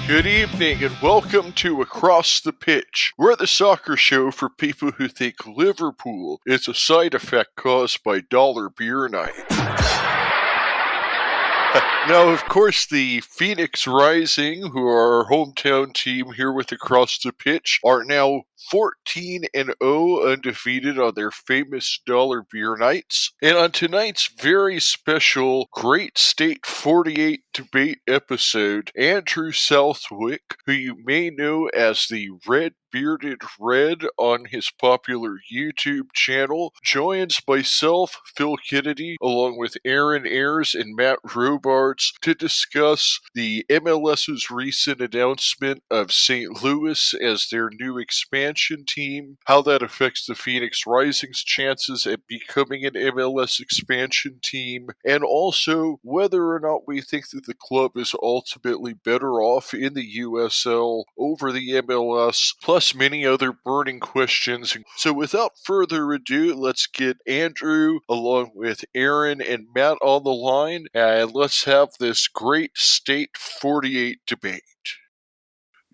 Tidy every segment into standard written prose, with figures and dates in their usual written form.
Good evening and welcome to Across the Pitch. We're the soccer show for people who think Liverpool is a side effect caused by dollar beer night. Now, of course, the Phoenix Rising, who are our hometown team here with Across the Pitch, are now 14-0 undefeated on their famous dollar beer nights. And on tonight's very special Great State 48 debate episode, Andrew Southwick, who you may know as the Red Bearded Red on his popular YouTube channel, joins myself, Phil Kennedy, along with Aaron Ayers and Matt Robards to discuss the MLS's recent announcement of St. Louis as their new expansion team, how that affects the Phoenix Rising's chances at becoming an MLS expansion team, and also whether or not we think that the club is ultimately better off in the USL over the MLS, plus many other burning questions. So without further ado, let's get Andrew along with Aaron and Matt on the line, and let's have this Great State 48 debate.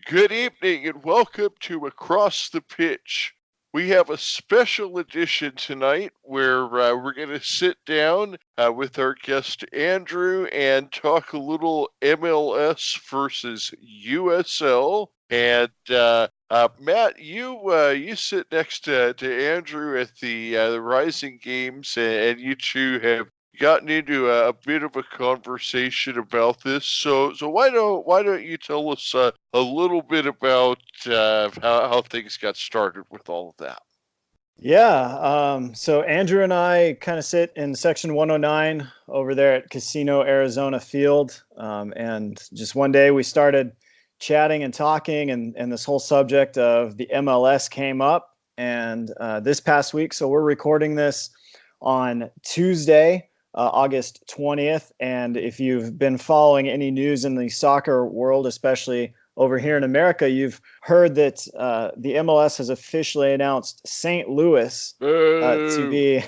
Good evening and welcome to Across the Pitch. We have a special edition tonight where we're going to sit down with our guest Andrew and talk a little MLS versus USL. And Matt, you sit next to Andrew at the Rising Games, and you two have gotten into a bit of a conversation about this. So why don't you tell us a little bit about how things got started with all of that? Yeah. So Andrew and I kind of sit in section 109 over there at Casino Arizona Field, and just one day we started chatting and talking, and this whole subject of the MLS came up. And this past week, so we're recording this on Tuesday, August 20th. And if you've been following any news in the soccer world, especially over here in America, you've heard that the MLS has officially announced St. Louis to be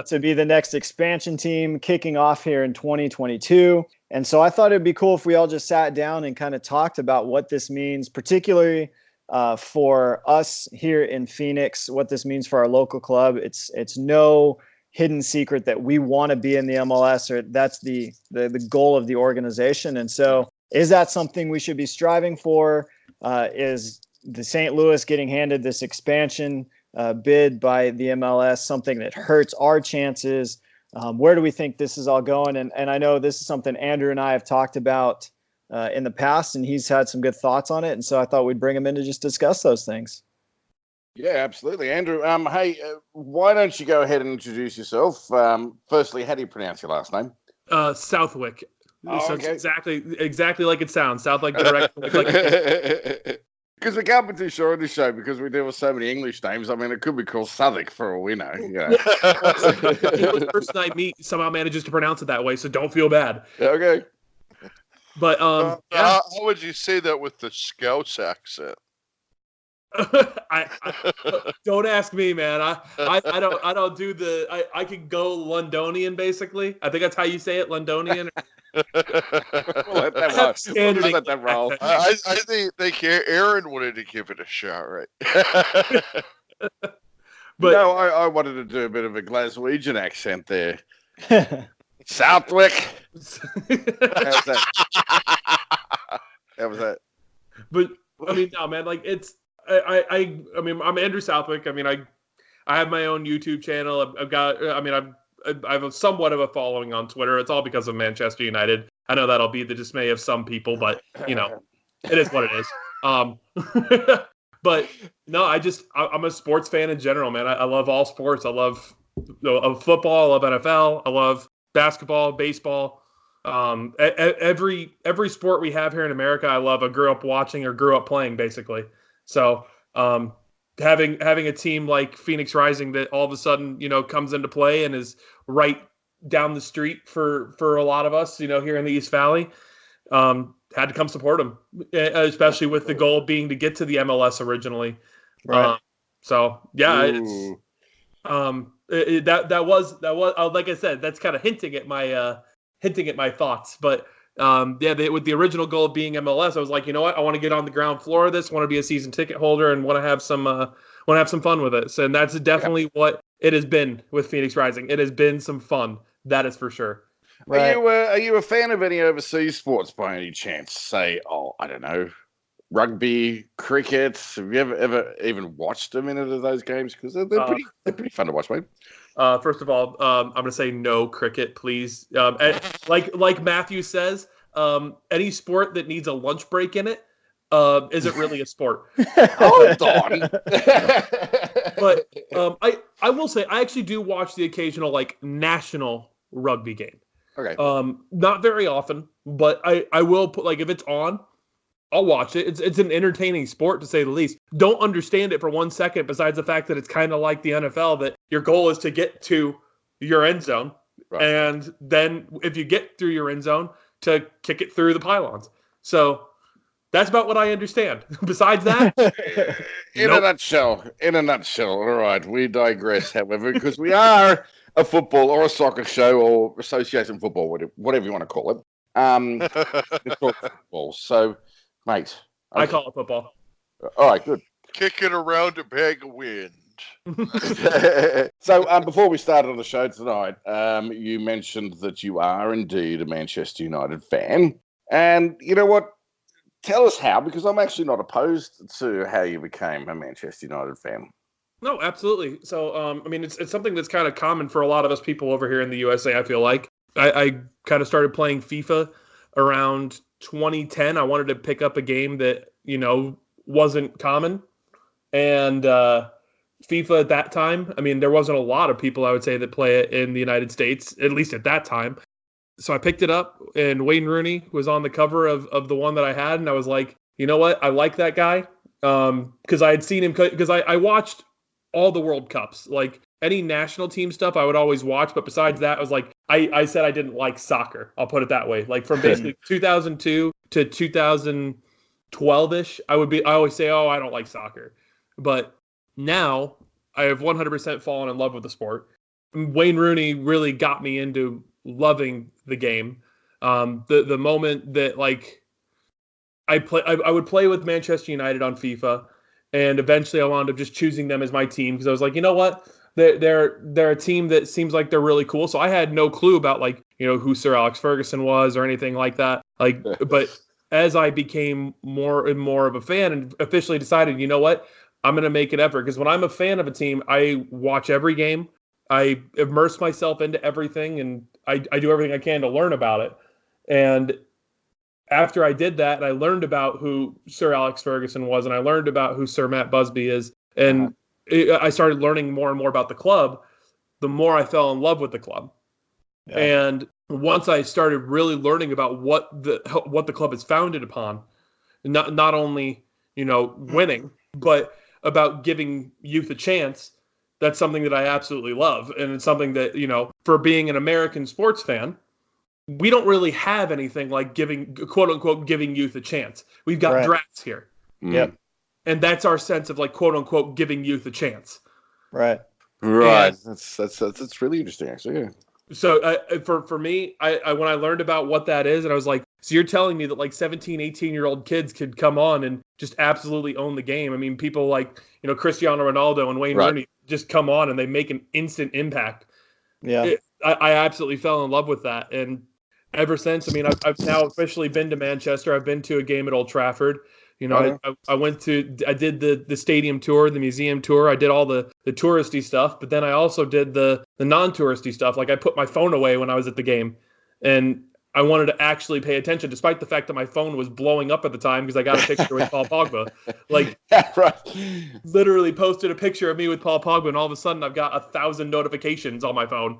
to be the next expansion team, kicking off here in 2022. And so I thought it'd be cool if we all just sat down and kind of talked about what this means, particularly for us here in Phoenix, what this means for our local club. It's no hidden secret that we want to be in the MLS, or that's the goal of the organization. And so is that something we should be striving for? Is the St. Louis getting handed this expansion bid by the MLS something that hurts our chances? Where do we think this is all going? And I know this is something Andrew and I have talked about in the past, and he's had some good thoughts on it. And so I thought we'd bring him in to just discuss those things. Yeah, absolutely. Andrew, hey, why don't you go ahead and introduce yourself? Firstly, how do you pronounce your last name? Southwick. Oh, so okay. It's exactly like it sounds. Southwick direct. Because we can't be too sure on this show because we deal with so many English names. I mean, it could be called Southwick for all we know. You know. The person I meet somehow manages to pronounce it that way, so don't feel bad. Okay. But How would you say that with the Scouse accent? I don't ask me, man. I don't do the. I can go Londonian basically. I think that's how you say it, Londonian. Let that roll. I think Aaron wanted to give it a shot, right? But no, I wanted to do a bit of a Glaswegian accent there. Southwick. How's that? How was that? But I mean, no, man. Like it's. I mean, I'm Andrew Southwick. I mean, I have my own YouTube channel. I've got. I mean, I have a somewhat of a following on Twitter. It's all because of Manchester United. I know that'll be the dismay of some people, but you know, it is what it is. But no, I'm a sports fan in general, man. I love all sports. I love football. I love NFL. I love basketball, baseball. Every sport we have here in America, I love. I grew up watching or grew up playing, basically. So having a team like Phoenix Rising that all of a sudden, you know, comes into play and is right down the street for a lot of us, you know, here in the East Valley, had to come support them, especially with the goal being to get to the MLS originally. Right. So yeah, it's that was like I said, that's kind of hinting at my thoughts, but With the original goal of being MLS, I was like, you know what? I want to get on the ground floor of this. Want to be a season ticket holder and want to have some fun with it. So, and that's definitely what it has been with Phoenix Rising. It has been some fun. That is for sure. Right. Are you a fan of any overseas sports by any chance? Say, I don't know, rugby, cricket. Have you ever even watched a minute of those games? Because they're pretty fun to watch, mate. First of all, I'm going to say no cricket, please. Like Matthew says, any sport that needs a lunch break in it isn't really a sport. Hold on. But I will say I actually do watch the occasional like national rugby game. Okay. Not very often, but I will put, like, if it's on, I'll watch it. It's an entertaining sport, to say the least. Don't understand it for 1 second, besides the fact that it's kind of like the NFL, that your goal is to get to your end zone. Right. And then if you get through your end zone, to kick it through the pylons. So that's about what I understand. Besides that, in a nutshell, all right, we digress, however, because we are a football or a soccer show or association football, whatever you want to call it. It's called football. So, mate. I call it football. All right, good. Kicking around a bag of wind. So, before we started on the show tonight, you mentioned that you are indeed a Manchester United fan. And you know what? Tell us how, because I'm actually not opposed to how you became a Manchester United fan. No, absolutely. So, I mean, it's something that's kind of common for a lot of us people over here in the USA, I feel like. I kind of started playing FIFA around 2010. I wanted to pick up a game that, wasn't common. And FIFA at that time, I mean, there wasn't a lot of people, I would say, that play it in the United States, at least at that time. So I picked it up, and Wayne Rooney was on the cover of the one that I had, and I was like, you know what? I like that guy, because I had seen him, because I watched all the World Cups. Like, any national team stuff I would always watch, but besides that, I was like, I said I didn't like soccer. I'll put it that way. Like, from basically 2002 to 2012-ish, I always say, I don't like soccer. But now I have 100% fallen in love with the sport. Wayne Rooney really got me into loving the game. The moment that, like, I would play with Manchester United on FIFA, and eventually I wound up just choosing them as my team, because I was like, you know what? They're a team that seems like they're really cool. So I had no clue about, like, who Sir Alex Ferguson was or anything like that. Like, but as I became more and more of a fan and officially decided, you know what? I'm going to make an effort, because when I'm a fan of a team, I watch every game. I immerse myself into everything, and I do everything I can to learn about it. And after I did that, and I learned about who Sir Alex Ferguson was, and I learned about who Sir Matt Busby is, and I started learning more and more about the club, the more I fell in love with the club. Yeah. And once I started really learning about what the club is founded upon, not only, winning, but about giving youth a chance, that's something that I absolutely love. And it's something that, for being an American sports fan, we don't really have anything like giving, quote unquote, giving youth a chance. We've got drafts here. Yep. And that's our sense of, like, quote unquote, giving youth a chance. Right. Right. And that's really interesting, actually. Yeah. So for me, I when I learned about what that is, and I was like, so you're telling me that, like, 17, 18-year-old kids could come on and just absolutely own the game. I mean, people like, Cristiano Ronaldo and Wayne Rooney just come on and they make an instant impact. Yeah. I absolutely fell in love with that. And ever since, I mean, I've now officially been to Manchester. I've been to a game at Old Trafford. I did the stadium tour, the museum tour. I did all the touristy stuff, but then I also did the non-touristy stuff. Like, I put my phone away when I was at the game, and I wanted to actually pay attention, despite the fact that my phone was blowing up at the time, because I got a picture with Paul Pogba. Like, literally posted a picture of me with Paul Pogba, and all of a sudden I've got 1,000 notifications on my phone.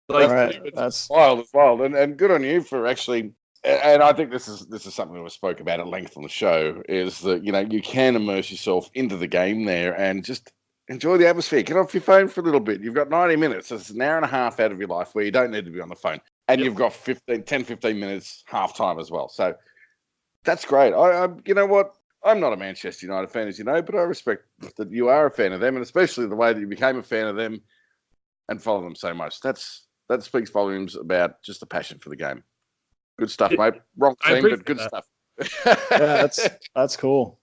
Like, that's wild. It's wild, and good on you for actually. And I think this is something that we spoke about at length on the show, is that, you can immerse yourself into the game there and just enjoy the atmosphere. Get off your phone for a little bit. You've got 90 minutes. It's an hour and a half out of your life where you don't need to be on the phone. And you've got 10, 15 minutes halftime as well. So that's great. I you know what? I'm not a Manchester United fan, as you know, but I respect that you are a fan of them, and especially the way that you became a fan of them and follow them so much. That speaks volumes about just the passion for the game. Good stuff, mate. Wrong team, but good stuff. Yeah, that's cool.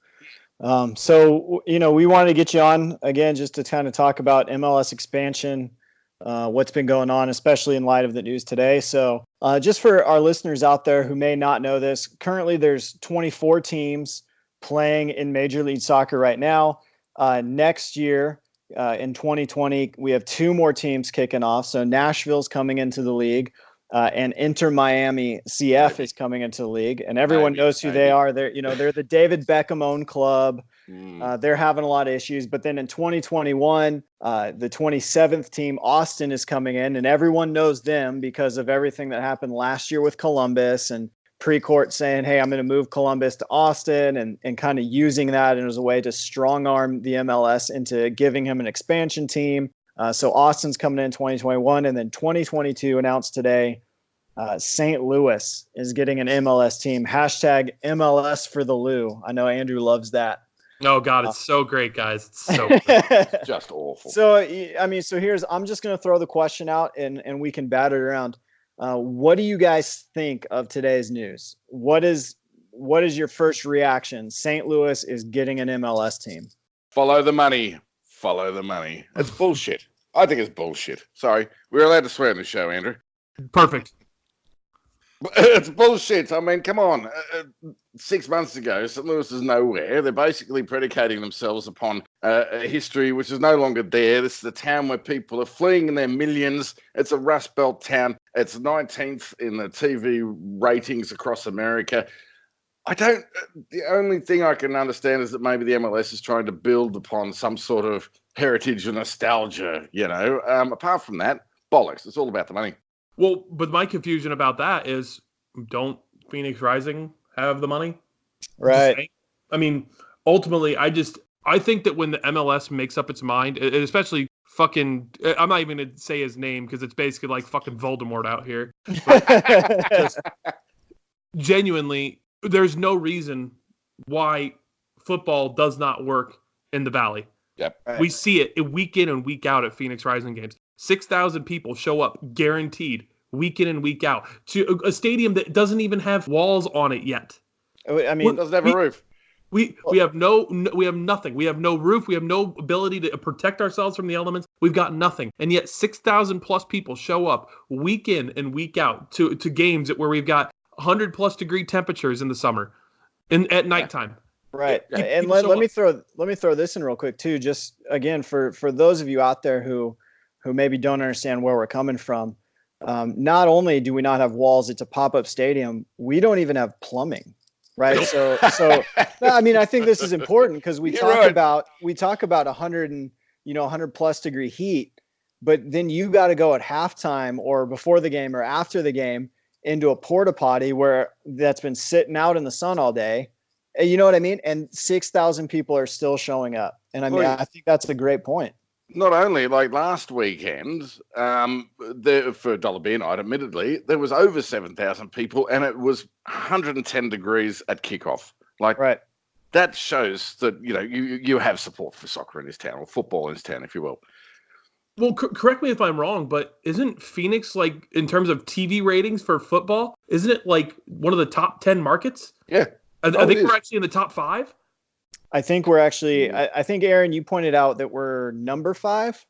So, we wanted to get you on again just to kind of talk about MLS expansion, what's been going on, especially in light of the news today. So just for our listeners out there who may not know this, currently there's 24 teams playing in Major League Soccer right now. Next year, in 2020, we have 2 more teams kicking off. So Nashville's coming into the league. And Inter Miami CF is coming into the league, and everyone knows who they are. They're the David Beckham owned club. They're having a lot of issues. But then in 2021, the 27th team, Austin, is coming in, and everyone knows them because of everything that happened last year with Columbus and Precourt saying, hey, I'm going to move Columbus to Austin, and kind of using that as a way to strong arm the MLS into giving him an expansion team. So Austin's coming in 2021, and then 2022 announced today, St. Louis is getting an MLS team. Hashtag MLS for the Lou. I know Andrew loves that. Oh God, it's so great, guys. It's so great. Just awful. So, I'm just going to throw the question out and we can bat it around. What do you guys think of today's news? What is your first reaction? St. Louis is getting an MLS team. Follow the money. Follow the money. It's bullshit. I think it's bullshit. Sorry. We're allowed to swear on the show, Andrew. Perfect. It's bullshit. I mean, come on. 6 months ago, St. Louis is nowhere. They're basically predicating themselves upon a history which is no longer there. This is a town where people are fleeing in their millions. It's a Rust Belt town. It's 19th in the TV ratings across America. The only thing I can understand is that maybe the MLS is trying to build upon some sort of heritage and nostalgia, Apart from that, bollocks. It's all about the money. Well, but my confusion about that is, don't Phoenix Rising have the money? Right. I mean, ultimately, I think that when the MLS makes up its mind, especially fucking, I'm not even going to say his name because it's basically like fucking Voldemort out here. Just, genuinely, there's no reason why football does not work in the Valley. Yep. Right. We see it week in and week out at Phoenix Rising games. 6,000 people show up, guaranteed, week in and week out, to a stadium that doesn't even have walls on it yet. I mean, it doesn't have a roof. We have we have nothing. We have no roof. We have no ability to protect ourselves from the elements. We've got nothing, and yet 6,000 plus people show up week in and week out to games where we've got 100 plus degree temperatures in the summer, at nighttime. Right. And let me throw this in real quick too. Just again, for those of you out there who maybe don't understand where we're coming from. Not only do we not have walls, it's a pop-up stadium. We don't even have plumbing, right? So I mean, I think this is important because we talk about 100 plus degree heat, but then you got to go at halftime or before the game or after the game into a porta potty that's been sitting out in the sun all day. You know what I mean? And 6,000 people are still showing up. And I mean, I think that's a great point. Not only, like last weekend, for Dollar Beer Night, admittedly, there was over 7,000 people, and it was 110 degrees at kickoff. Like, right. That shows that, you have support for soccer in this town, or football in this town, if you will. Well, correct me if I'm wrong, but isn't Phoenix, like, in terms of TV ratings for football, isn't it, like, one of the top 10 markets? Yeah. I think we're actually in the top 5. I think we're actually. I think Aaron, you pointed out that we're number 5.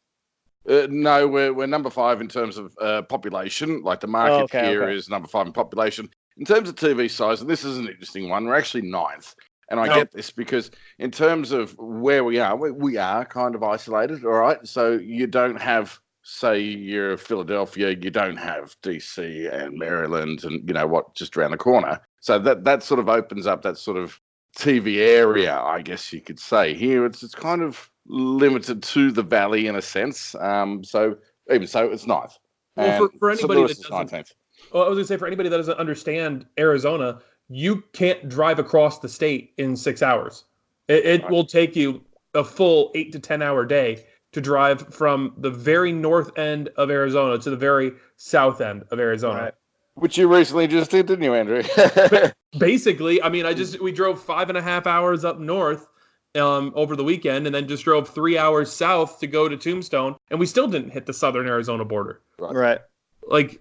No, we're number 5 in terms of population. Like the market here is number 5 in population. In terms of TV size, and this is an interesting one, we're actually 9th. And I get this because in terms of where we are kind of isolated. All right, so you don't have, say, you're Philadelphia, you don't have DC and Maryland, and just around the corner. So that sort of opens up that sort of TV area, I guess you could say. Here, it's kind of limited to the Valley in a sense. So even so, it's 9th. Well, for anybody that doesn't, 19th. Well, I was going to say, for anybody that doesn't understand Arizona, you can't drive across the state in 6 hours. It will take you a full 8 to 10 hour day to drive from the very north end of Arizona to the very south end of Arizona. Right. Which you recently just did, didn't you, Andrew? Basically, I mean, we drove 5.5 hours up north over the weekend, and then just drove 3 hours south to go to Tombstone, and we still didn't hit the southern Arizona border. Right. Like,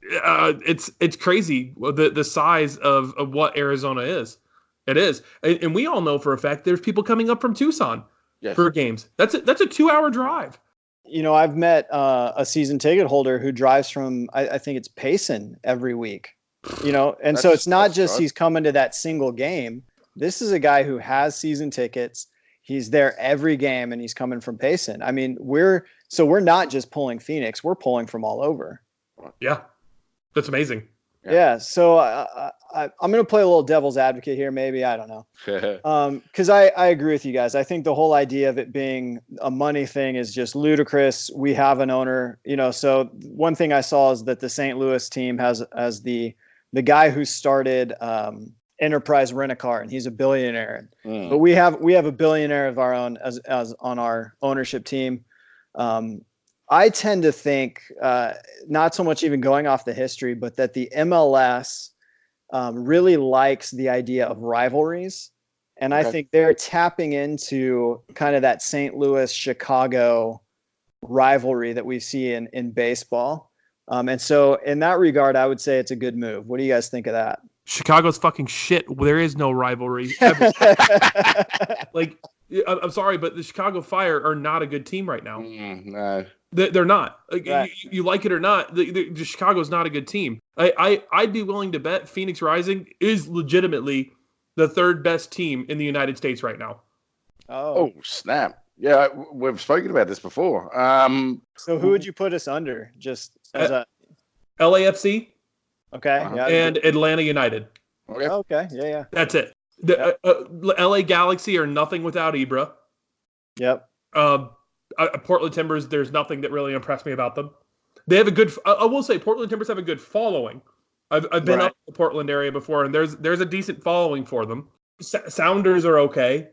It's crazy the size of what Arizona is. It is, and we all know for a fact there's people coming up from Tucson for games. That's a 2-hour drive. I've met a season ticket holder who drives from I think it's Payson every week. And so it's not just he's coming to that single game. This is a guy who has season tickets. He's there every game, and he's coming from Payson. I mean, we're not just pulling Phoenix; we're pulling from all over. Yeah, that's amazing. Yeah. So I'm going to play a little devil's advocate here. Maybe, I don't know. Because I agree with you guys. I think the whole idea of it being a money thing is just ludicrous. We have an owner, so one thing I saw is that the St. Louis team has the guy who started Enterprise Rent-A-Car, and he's a billionaire. But we have a billionaire of our own as on our ownership team. I tend to think, not so much even going off the history, but that the MLS really likes the idea of rivalries. And I think they're tapping into kind of that St. Louis, Chicago rivalry that we see in baseball. And so in that regard, I would say it's a good move. What do you guys think of that? Chicago's fucking shit. There is no rivalry. Like, I'm sorry, but the Chicago Fire are not a good team right now. No. They're not. Like, right. you like it or not, the Chicago's not a good team. I'd be willing to bet Phoenix Rising is legitimately the third best team in the United States right now. Oh snap. Yeah, we've spoken about this before. So who would you put us under? Just as a LAFC? Okay. Yeah. And Atlanta United. Okay. Yeah. That's it. The LA Galaxy are nothing without Ibra. Yep. Portland Timbers, there's nothing that really impressed me about them. They have a good. I will say, Portland Timbers have a good following. I've been up in the Portland area before, and there's a decent following for them. Sounders are okay,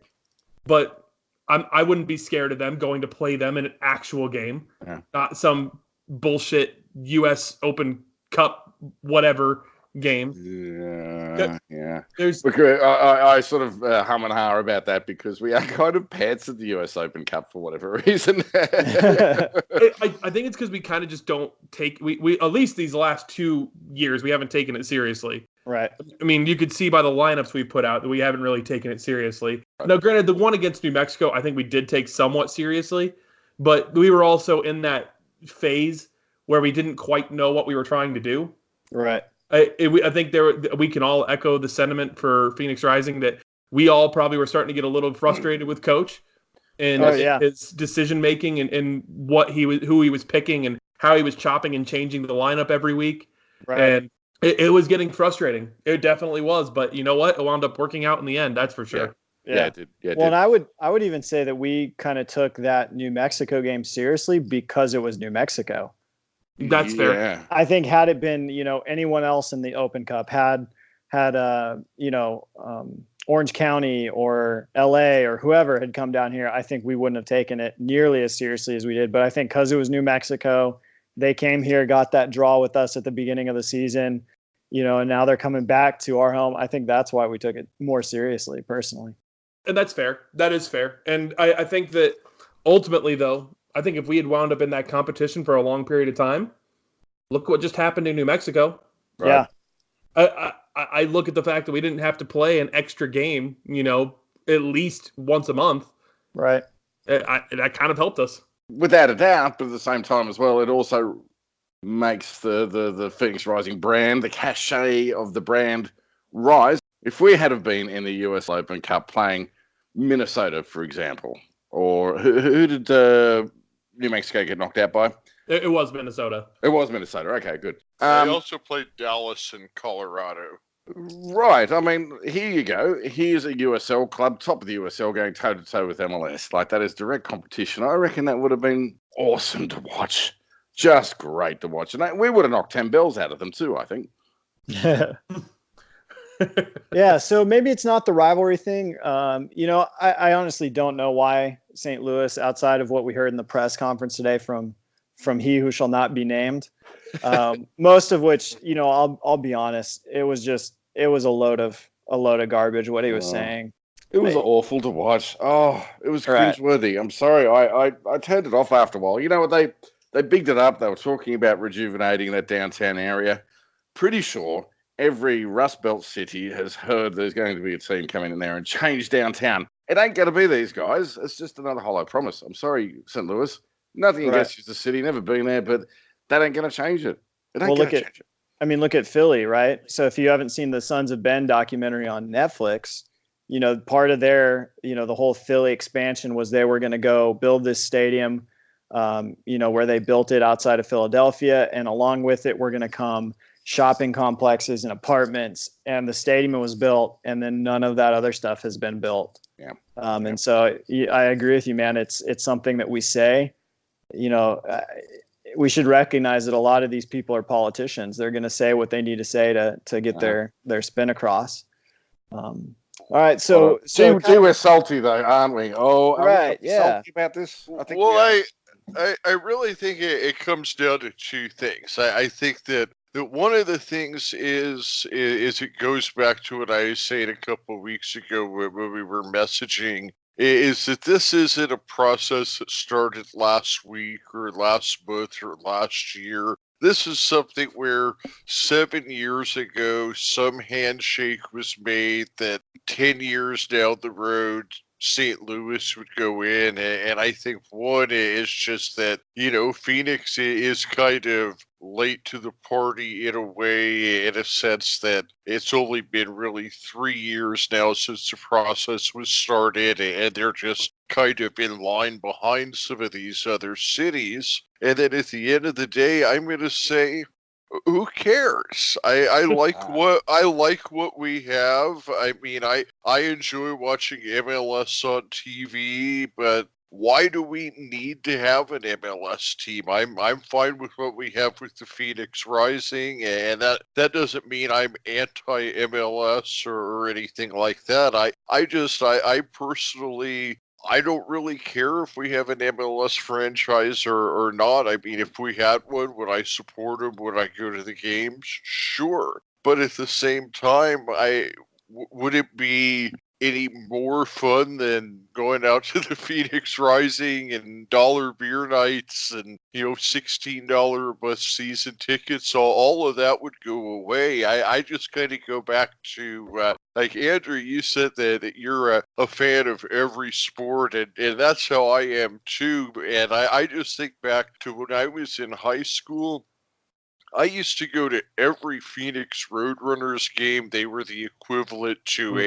but I wouldn't be scared of them going to play them in an actual game, not some bullshit U.S. Open Cup whatever game. Yeah. I sort of hum and ha about that because we are kind of pants at the US Open Cup for whatever reason. I think it's because we kind of just don't take we at least these last 2 years we haven't taken it seriously. Right. I mean, you could see by the lineups we put out that we haven't really taken it seriously. Now, granted, the one against New Mexico, I think we did take somewhat seriously, but we were also in that phase where we didn't quite know what we were trying to do. Right. I think we can all echo the sentiment for Phoenix Rising that we all probably were starting to get a little frustrated with Coach and his decision making and who he was picking and how he was chopping and changing the lineup every week. Right. And it was getting frustrating. It definitely was, but you know what? It wound up working out in the end. That's for sure. Yeah, it did. Well, and I would even say that we kind of took that New Mexico game seriously because it was New Mexico. That's fair. I think had it been, anyone else in the Open Cup had Orange County or LA or whoever had come down here, I think we wouldn't have taken it nearly as seriously as we did. But I think because it was New Mexico, they came here, got that draw with us at the beginning of the season, and now they're coming back to our home. I think that's why we took it more seriously, personally. And that's fair. That is fair. And I think that ultimately, though, I think if we had wound up in that competition for a long period of time, look what just happened in New Mexico. Right? Yeah. I look at the fact that we didn't have to play an extra game, at least once a month. Right. That kind of helped us. Without a doubt, but at the same time as well, it also makes the Phoenix Rising brand, the cachet of the brand rise. If we had have been in the US Open Cup playing Minnesota, for example, or who did New Mexico get knocked out by? It was Minnesota. It was Minnesota. Okay, good. They also played Dallas and Colorado. Right. I mean, here you go. Here's a USL club, top of the USL, going toe-to-toe with MLS. Like, that is direct competition. I reckon that would have been awesome to watch. Just great to watch. And we would have knocked 10 bells out of them too, I think. Yeah, so maybe it's not the rivalry thing. I honestly don't know why St. Louis, outside of what we heard in the press conference today from he who shall not be named, most of which, I'll be honest, it was a load of garbage what he was saying. It was awful to watch. Oh, it was cringeworthy. I'm sorry. I turned it off after a while. You know what, they bigged it up. They were talking about rejuvenating that downtown area. Pretty sure every Rust Belt city has heard there's going to be a team coming in there and change downtown. It ain't going to be these guys. It's just another hollow promise. I'm sorry, St. Louis. Nothing against you, the city. Never been there, but that ain't going to change it. It ain't going to change it. I mean, look at Philly, right? So if you haven't seen the Sons of Ben documentary on Netflix, you know, part of their, you know, the whole Philly expansion was they were going to go build this stadium, you know, where they built it outside of Philadelphia. And along with it, we're going to come shopping complexes and apartments. And the stadium was built. And then none of that other stuff has been built. Yeah. And so I agree with you, man. It's something that we say, you know, we should recognize that a lot of these people are politicians. They're going to say what they need to say to get their spin across. All right, so we're salty though, aren't we? Oh, right, yeah. Salty about this. I think. Well, I really think it comes down to two things. I think that one of the things is it goes back to what I was saying a couple of weeks ago when we were messaging. Is that this isn't a process that started last week or last month or last year. This is something where 7 years ago, some handshake was made that 10 years down the road, St. Louis would go in. And I think one is just that, you know, Phoenix is kind of late to the party in a way, in a sense that it's only been really 3 years now since the process was started, and they're just kind of in line behind some of these other cities. And then at the end of the day, I'm going to say, who cares? I like what we have. I mean, I enjoy watching MLS on TV, but why do we need to have an MLS team? I'm fine with what we have with the Phoenix Rising, and that doesn't mean I'm anti-MLS or anything like that. I personally, I don't really care if we have an MLS franchise or not. I mean, if we had one, would I support them? Would I go to the games? Sure. But at the same time, would it be any more fun than going out to the Phoenix Rising and dollar beer nights and, you know, $16 a month season tickets? All of that would go away. I just kind of go back to, like Andrew, you said that you're a fan of every sport, and that's how I am too. And I just think back to when I was in high school. I used to go to every Phoenix Roadrunners game. They were the equivalent to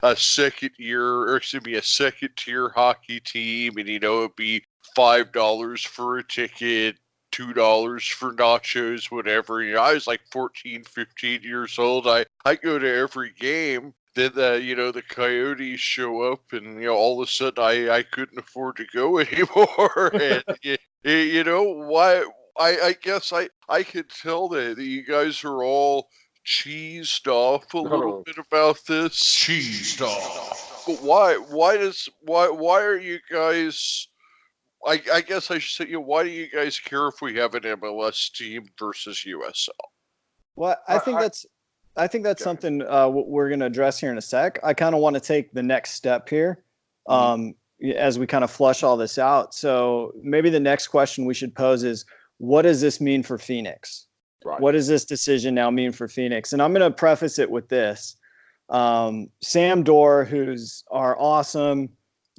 a second tier hockey team, and you know, it'd be $5 for a ticket, $2 for nachos, whatever. You know, I was like 14, 15 years old. I go to every game. Then the Coyotes show up, and you know, all of a sudden I couldn't afford to go anymore. And you know why? I guess I could tell that you guys are all cheesed off a little bit about this. Cheesed off. But why are you guys? I guess I should say, you know, why do you guys care if we have an MLS team versus USL? Well, I think that's something we're going to address here in a sec. I kind of want to take the next step here as we kind of flush all this out. So maybe the next question we should pose is, what does this mean for Phoenix? Right. What does this decision now mean for Phoenix? And I'm going to preface it with this. Sam Dorr, who's our awesome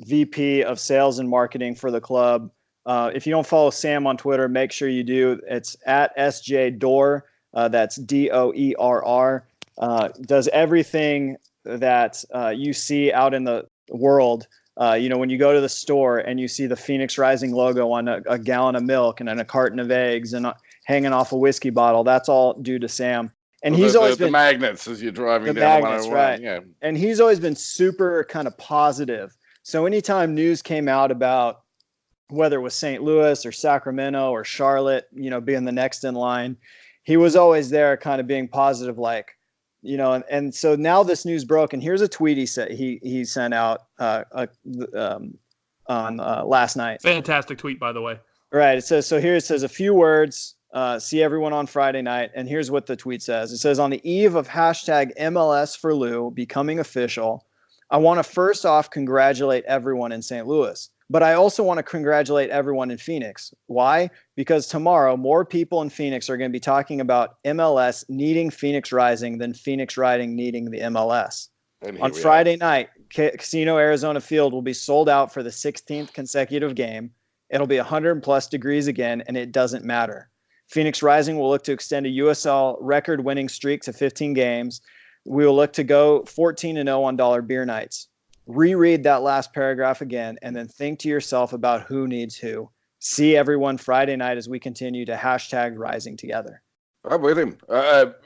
VP of sales and marketing for the club. If you don't follow Sam on Twitter, make sure you do. It's at SJ Dorr. That's DOERR. Does everything that you see out in the world. You know, when you go to the store and you see the Phoenix Rising logo on a gallon of milk and a carton of eggs and hanging off a whiskey bottle, that's all due to Sam. And he's always been the magnets as you're driving down the 101. Right. Yeah. And he's always been super kind of positive. So anytime news came out about whether it was St. Louis or Sacramento or Charlotte, you know, being the next in line, he was always there kind of being positive, like, you know, and so now this news broke, and here's a tweet he sent out on last night. Fantastic tweet, by the way. Right. It says, so here it says a few words, see everyone on Friday night. And here's what the tweet says. It says, on the eve of hashtag MLS for Lou becoming official, I want to first off congratulate everyone in St. Louis, but I also want to congratulate everyone in Phoenix. Why? Because tomorrow, more people in Phoenix are going to be talking about MLS needing Phoenix Rising than Phoenix Rising needing the MLS. On Friday night, Casino Arizona Field will be sold out for the 16th consecutive game. It'll be 100+ degrees again, and it doesn't matter. Phoenix Rising will look to extend a USL record-winning streak to 15 games. We will look to go 14-0 on dollar beer nights. Reread that last paragraph again, and then think to yourself about who needs who. See everyone Friday night as we continue to hashtag Rising together. I'm with him.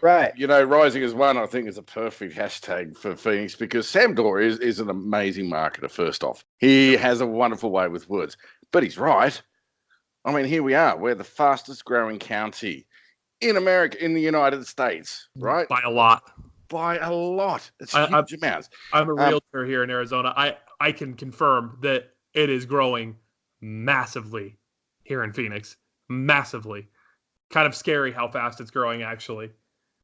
Right. You know, Rising as one, I think, is a perfect hashtag for Phoenix because Sam Dorr is an amazing marketer, first off. He has a wonderful way with words. But he's right. I mean, here we are. We're the fastest growing county in America, in the United States, right? By a lot. By a lot. It's huge amounts. I'm a realtor here in Arizona. I can confirm that it is growing massively here in Phoenix. Massively. Kind of scary how fast it's growing, actually.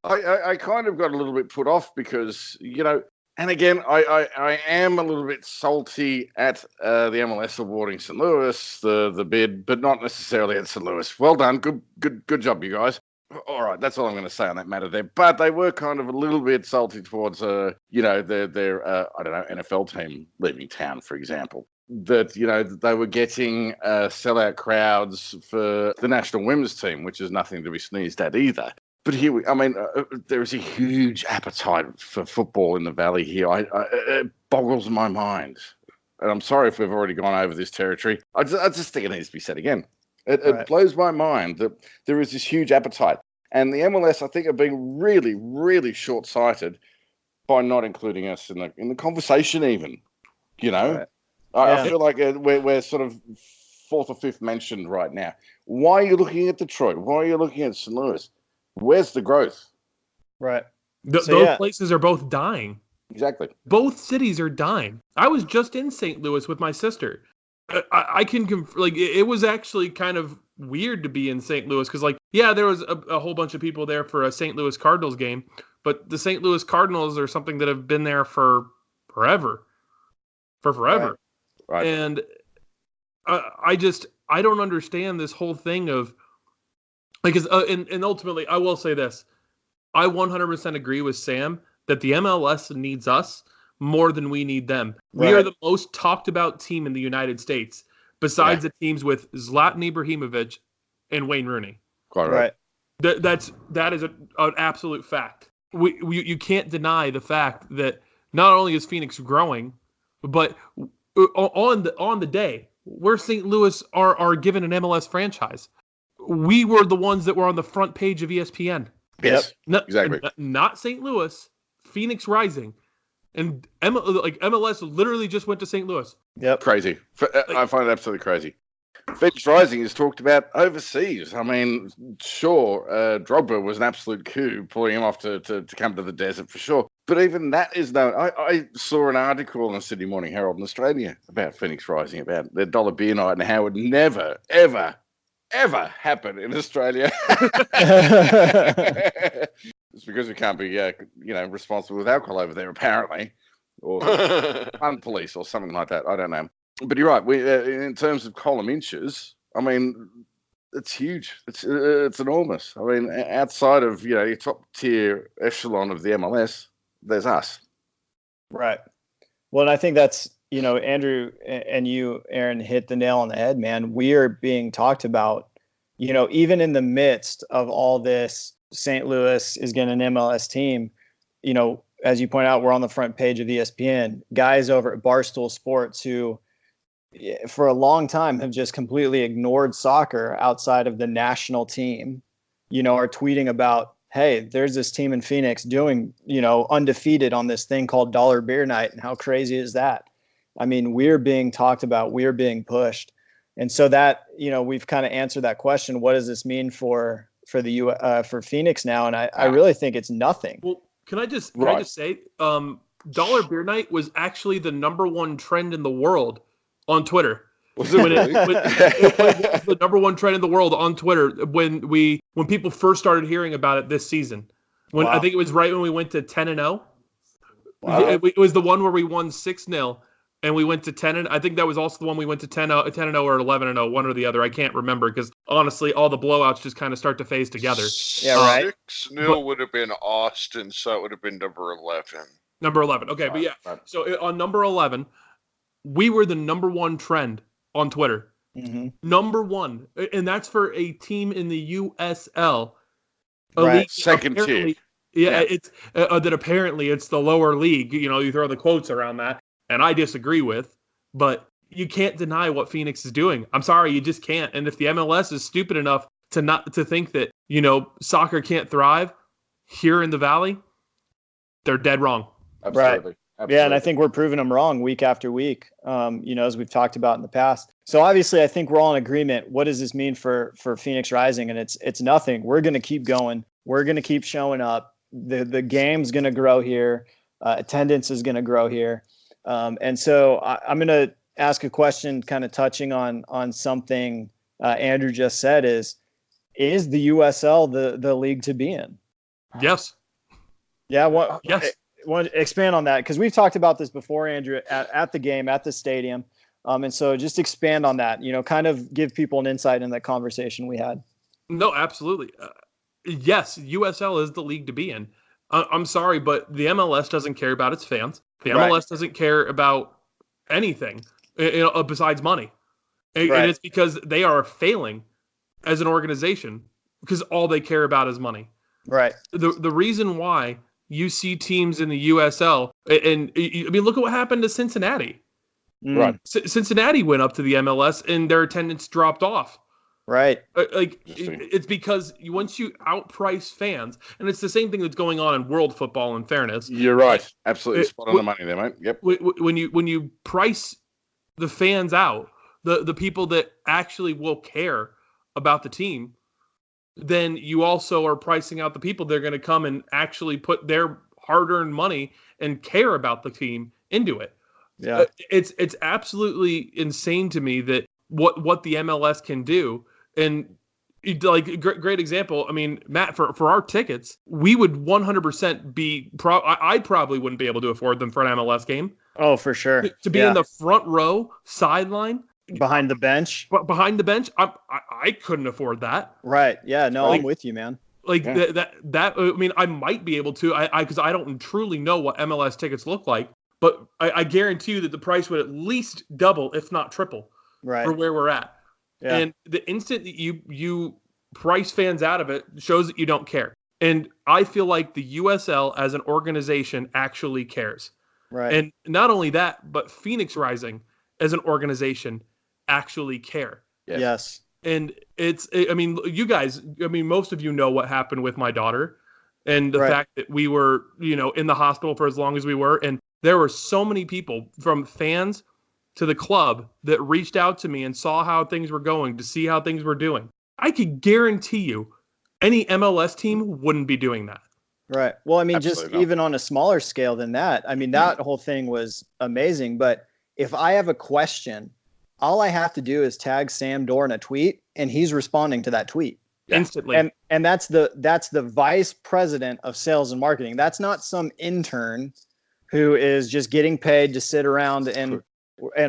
I kind of got a little bit put off because, you know, and again, I am a little bit salty at the MLS awarding St. Louis the bid, but not necessarily at St. Louis. Well done. Good job, you guys. All right, that's all I'm going to say on that matter there. But they were kind of a little bit salty towards, you know, their I don't know, NFL team leaving town, for example. That, you know, they were getting sellout crowds for the national women's team, which is nothing to be sneezed at either. But here, there is a huge appetite for football in the Valley here. It boggles my mind. And I'm sorry if we've already gone over this territory. I just think it needs to be said again. It blows my mind that there is this huge appetite. And the MLS, I think, are being really, really short-sighted by not including us in the conversation even, you know? Right. I feel like we're sort of fourth or fifth mentioned right now. Why are you looking at Detroit? Why are you looking at St. Louis? Where's the growth? Right. Those places are both dying. Exactly. Both cities are dying. I was just in St. Louis with my sister. I can like it was actually kind of weird to be in St. Louis because, like, yeah, there was a whole bunch of people there for a St. Louis Cardinals game, but the St. Louis Cardinals are something that have been there for forever. Right. And I don't understand this whole thing of, like, and ultimately, I will say this. I 100% agree with Sam that the MLS needs us more than we need them. Right. We are the most talked about team in the United States, besides the teams with Zlatan Ibrahimovic and Wayne Rooney. Quite right. That is an absolute fact. You can't deny the fact that not only is Phoenix growing, but on the day where St. Louis are given an MLS franchise, we were the ones that were on the front page of ESPN. Yes, exactly. Not St. Louis, Phoenix Rising, and MLS literally just went to St. Louis. Yep, crazy. I find it absolutely crazy. Phoenix Rising is talked about overseas. I mean, sure, Drogba was an absolute coup, pulling him off to come to the desert for sure. But even that is known. I saw an article in the Sydney Morning Herald in Australia about Phoenix Rising, about their dollar beer night and how it would never, ever, ever happen in Australia. It's because we can't be, responsible with alcohol over there, apparently, or fun police or something like that. I don't know. But you're right. We, in terms of column inches, I mean, it's huge. It's enormous. I mean, outside of your top tier echelon of the MLS, there's us. Right. Well, and I think that's Andrew and you, Aaron, hit the nail on the head, man. We are being talked about. Even in the midst of all this, St. Louis is getting an MLS team. As you point out, we're on the front page of ESPN. Guys over at Barstool Sports who, for a long time, have just completely ignored soccer outside of the national team, are tweeting about, hey, there's this team in Phoenix doing, undefeated on this thing called Dollar Beer Night. And how crazy is that? I mean, we're being talked about, we're being pushed. And so that, we've kind of answered that question. What does this mean for for Phoenix now? And I really think it's nothing. Well, can I just say, Dollar Beer Night was actually the #1 trend in the world on Twitter. Was it? It was the #1 trend in the world on Twitter when people first started hearing about it this season. I think it was right when we went to 10-0. Wow. It was the one where we won 6-0 and we went to 10. And I think that was also the one we went to 10-0 or 11-0, one or the other. I can't remember because honestly, all the blowouts just kind of start to phase together. Yeah, right. 6-0 would have been Austin, so it would have been number 11. Number 11. Okay, but yeah. Right. So on number 11, we were the number one trend on Twitter. Mm-hmm. Number one. And that's for a team in the USL. A Right. league Second tier. Yeah, it's that apparently it's the lower league. You know, you throw the quotes around that, and I disagree with, but you can't deny what Phoenix is doing. I'm sorry, you just can't. And if the MLS is stupid enough to think that, you know, soccer can't thrive here in the Valley, they're dead wrong. Absolutely. Absolutely. Yeah, and I think we're proving them wrong week after week, you know, as we've talked about in the past. So obviously, I think we're all in agreement. What does this mean for Phoenix Rising? And it's nothing. We're going to keep going. We're going to keep showing up. The game's going to grow here. Attendance is going to grow here. And so I'm going to ask a question kind of touching on something Andrew just said is the USL the league to be in? Yes. Yeah. Yes. Want to expand on that because we've talked about this before, Andrew, at the game, at the stadium. And so just expand on that, you know, kind of give people an insight in that conversation we had. No, absolutely. Yes, USL is the league to be in. I'm sorry, but the MLS doesn't care about its fans. The MLS doesn't care about anything, you know, besides money. And it's because they are failing as an organization because all they care about is money. Right. The reason why you see teams in the USL, and I mean, look at what happened to Cincinnati. Right. Cincinnati went up to the MLS and their attendance dropped off. Right. It's because once you outprice fans, and it's the same thing that's going on in world football, in fairness. You're right. Absolutely spot on the money there, mate. Yep. When you price the fans out, the people that actually will care about the team, then you also are pricing out the people that are going to come and actually put their hard-earned money and care about the team into it. Yeah. It's absolutely insane to me that what the MLS can do. And like great example. I mean, Matt, for our tickets, we would 100% be. I probably wouldn't be able to afford them for an MLS game. Oh, for sure. To be in the front row, sideline, behind the bench. Behind the bench, I couldn't afford that. Right. Yeah. No, Like, I'm with you, man. Like that. I mean, I might be able to. Because I don't truly know what MLS tickets look like, but I guarantee you that the price would at least double, if not triple, for where we're at. Yeah. And the instant that you price fans out of it shows that you don't care. And I feel like the USL as an organization actually cares. Right. And not only that, but Phoenix Rising as an organization actually care. Yes. And I mean, you guys, most of you know what happened with my daughter and the fact that we were, you know, in the hospital for as long as we were. And there were so many people from fans to the club that reached out to me and saw how things were going, to see how things were doing. I could guarantee you any MLS team wouldn't be doing that. Right. Well, I mean, Absolutely just even on a smaller scale than that, I mean, that whole thing was amazing. But if I have a question, all I have to do is tag Sam Dorr in a tweet and he's responding to that tweet. Instantly. And that's the vice president of sales and marketing. That's not some intern who is just getting paid to sit around and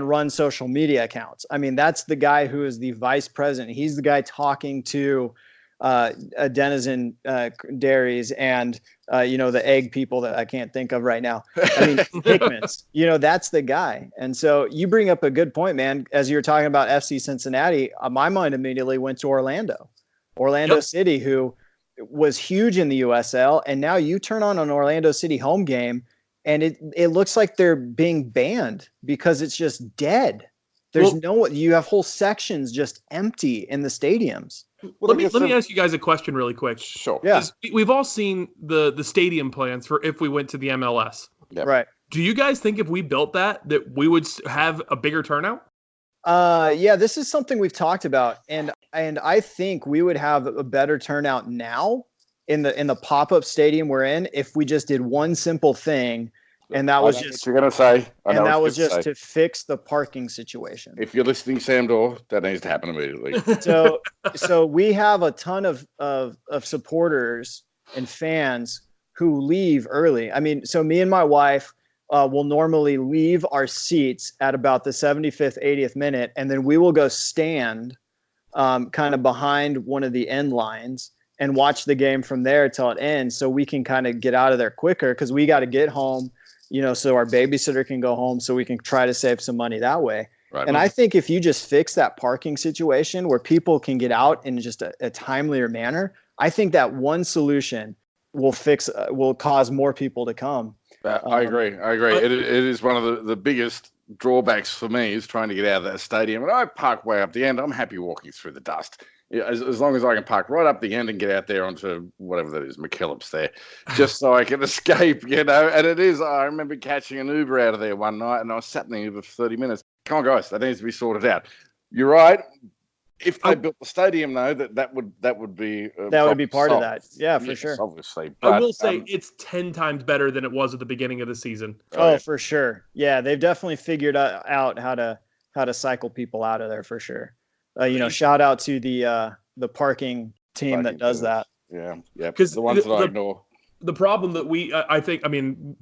run social media accounts. I mean, that's the guy who is the vice president. He's the guy talking to Denizen Dairies and, you know, the egg people that I can't think of right now. I mean, Hickman's, you know, that's the guy. And so you bring up a good point, man. As you were talking about FC Cincinnati, my mind immediately went to Orlando City, who was huge in the USL. And now you turn on an Orlando City home game and it looks like they're being banned because it's just dead. There's you have whole sections just empty in the stadiums. Let me ask you guys a question really quick. Sure. Yeah. We've all seen the stadium plans for if we went to the MLS. Yep. Right. Do you guys think if we built that we would have a bigger turnout? Yeah, this is something we've talked about. And I think we would have a better turnout now in the pop-up stadium we're in if we just did one simple thing. And that was just you're gonna say. And that was just to fix the parking situation. If you're listening, Sam Dorr, that needs to happen immediately. So we have a ton of supporters and fans who leave early. I mean, so me and my wife, will normally leave our seats at about the 75th, 80th minute, and then we will go stand kind of behind one of the end lines and watch the game from there till it ends, so we can kind of get out of there quicker because we got to get home, so our babysitter can go home, so we can try to save some money that way. Right. And I think if you just fix that parking situation where people can get out in just a timelier manner, I think that one solution will cause more people to come. I agree. It is one of the biggest drawbacks for me is trying to get out of that stadium. And I park way up the end. I'm happy walking through the dust. As long as I can park right up the end and get out there onto whatever that is, McKillop's there, just so I can escape, And it is, I remember catching an Uber out of there one night and I was sat in the Uber for 30 minutes. Come on, guys, that needs to be sorted out. You're right. If they built the stadium, though, that would be part of that. Yeah, for sure. Obviously, but, I will say it's 10 times better than it was at the beginning of the season. Oh, for sure. Yeah, they've definitely figured out how to cycle people out of there for sure. Shout out to the parking team that does that. Yeah, because the ones that I ignore. The problem that I think,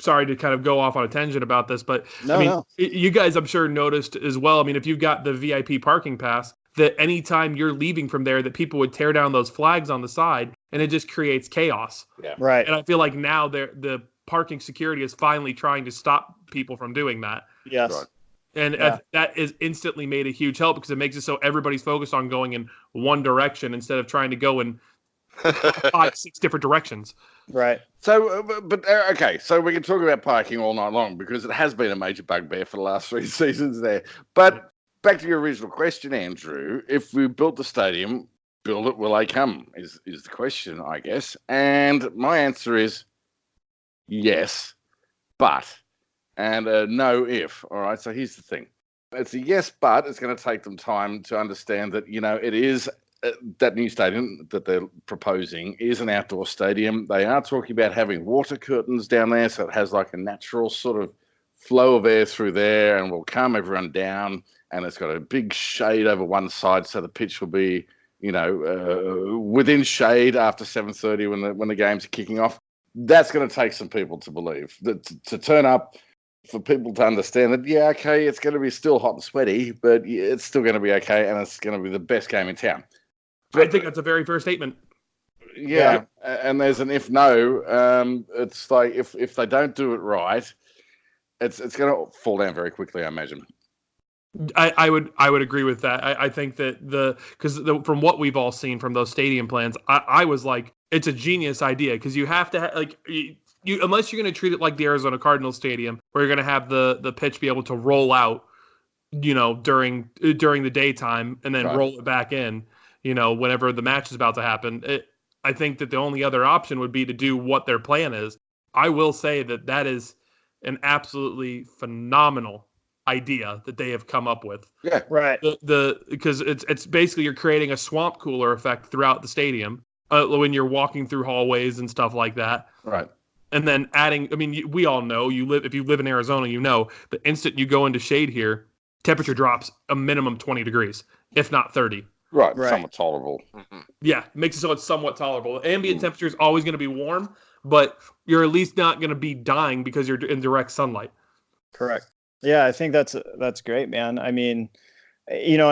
sorry to kind of go off on a tangent about this, but no. You guys, I'm sure, noticed as well. If you've got the VIP parking pass, that anytime you're leaving from there, that people would tear down those flags on the side, and it just creates chaos. Yeah. Right. And I feel like now the parking security is finally trying to stop people from doing that. Yes. Right. And that is instantly made a huge help because it makes it so everybody's focused on going in one direction instead of trying to go in 5-6 different directions. Right. So, okay. So we can talk about parking all night long because it has been a major bugbear for the last 3 seasons there. But back to your original question, Andrew, if we built the stadium, build it, will they come? Is the question, I guess. And my answer is yes, but, and a no if. All right. So here's the thing. It's a yes, but it's going to take them time to understand that, it is that new stadium that they're proposing is an outdoor stadium. They are talking about having water curtains down there, so it has like a natural sort of flow of air through there and will calm everyone down. And it's got a big shade over one side, so the pitch will be, within shade after 7:30 when the games are kicking off. That's going to take some people to believe that to turn up. For people to understand that, yeah, okay, it's going to be still hot and sweaty, but it's still going to be okay, and it's going to be the best game in town. I think that's a very fair statement. Yeah, and there's an if no. It's like if they don't do it right, it's going to fall down very quickly, I imagine. I would agree with that. I think that from what we've all seen from those stadium plans, I was like, it's a genius idea because you have to you unless you're going to treat it like the Arizona Cardinals Stadium, where you're going to have the pitch be able to roll out, during the daytime and then roll it back in, whenever the match is about to happen. I think that the only other option would be to do what their plan is. I will say that is an absolutely phenomenal idea that they have come up with. Yeah, right. Because it's basically you're creating a swamp cooler effect throughout the stadium when you're walking through hallways and stuff like that. Right. And then adding, we all know if you live in Arizona, the instant you go into shade here, temperature drops a minimum 20 degrees, if not 30. Right. Somewhat tolerable. Mm-hmm. Yeah, makes it so it's somewhat tolerable. Ambient temperature is always going to be warm, but you're at least not going to be dying because you're in direct sunlight. Correct. Yeah, I think that's great, man. And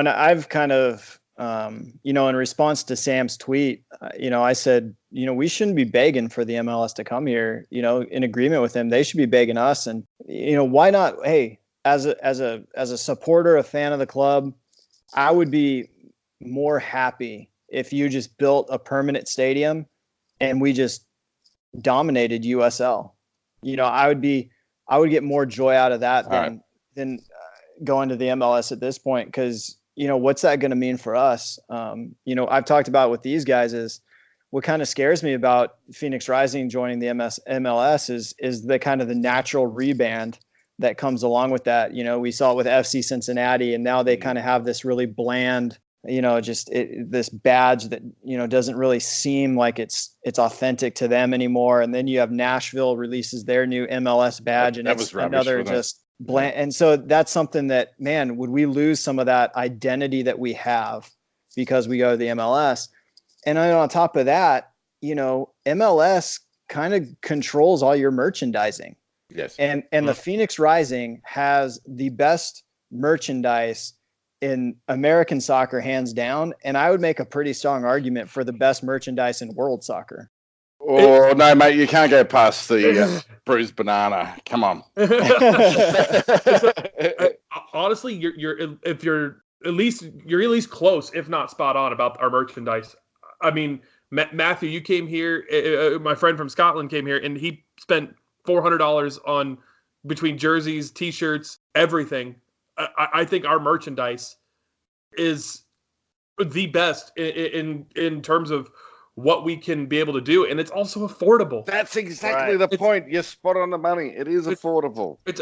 I've kind of, in response to Sam's tweet, I said, we shouldn't be begging for the MLS to come here, in agreement with him. They should be begging us. And, why not? Hey, as a supporter, a fan of the club, I would be more happy if you just built a permanent stadium and we just dominated USL. I would get more joy out of that than going to the MLS at this point. Cause what's that going to mean for us? I've talked about with these guys is what kind of scares me about Phoenix Rising joining the MLS is the kind of the natural reband that comes along with that. We saw it with FC Cincinnati, and now they kind of have this really bland, this badge that, doesn't really seem like it's authentic to them anymore. And then you have Nashville releases their new MLS badge, and it's another just bland. And so that's something that, man, would we lose some of that identity that we have because we go to the MLS? And then on top of that, MLS kind of controls all your merchandising. Yes. And the Phoenix Rising has the best merchandise in American soccer, hands down. And I would make a pretty strong argument for the best merchandise in world soccer. Oh, no, mate, you can't go past the bruised banana. Come on. Honestly, you're at least close, if not spot on, about our merchandise. I mean, Matthew, you came here. My friend from Scotland came here, and he spent $400 on between jerseys, T-shirts, everything. I think our merchandise is the best in terms of what we can be able to do, and it's also affordable. That's exactly the point. You're spot on the money. It is affordable. It's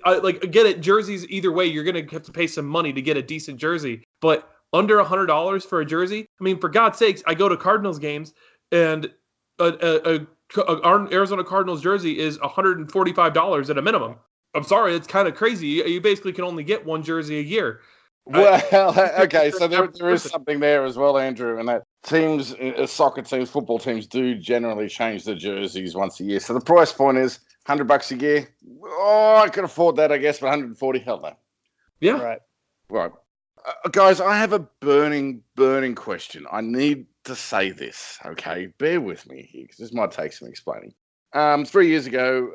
I get it. Jerseys, either way, you're gonna have to pay some money to get a decent jersey, but under $100 for a jersey. I mean, for God's sakes, I go to Cardinals games, and our Arizona Cardinals jersey is $145 at a minimum. I'm sorry, it's kind of crazy. You basically can only get one jersey a year. Well, okay, so there is something there as well, Andrew, and that teams, soccer teams, football teams do generally change their jerseys once a year. So the price point is $100 a year. Oh, I could afford that, I guess, but $140, hell no. Yeah. Right. Guys, I have a burning question. I need to say this, okay? Bear with me here, because this might take some explaining. 3 years ago,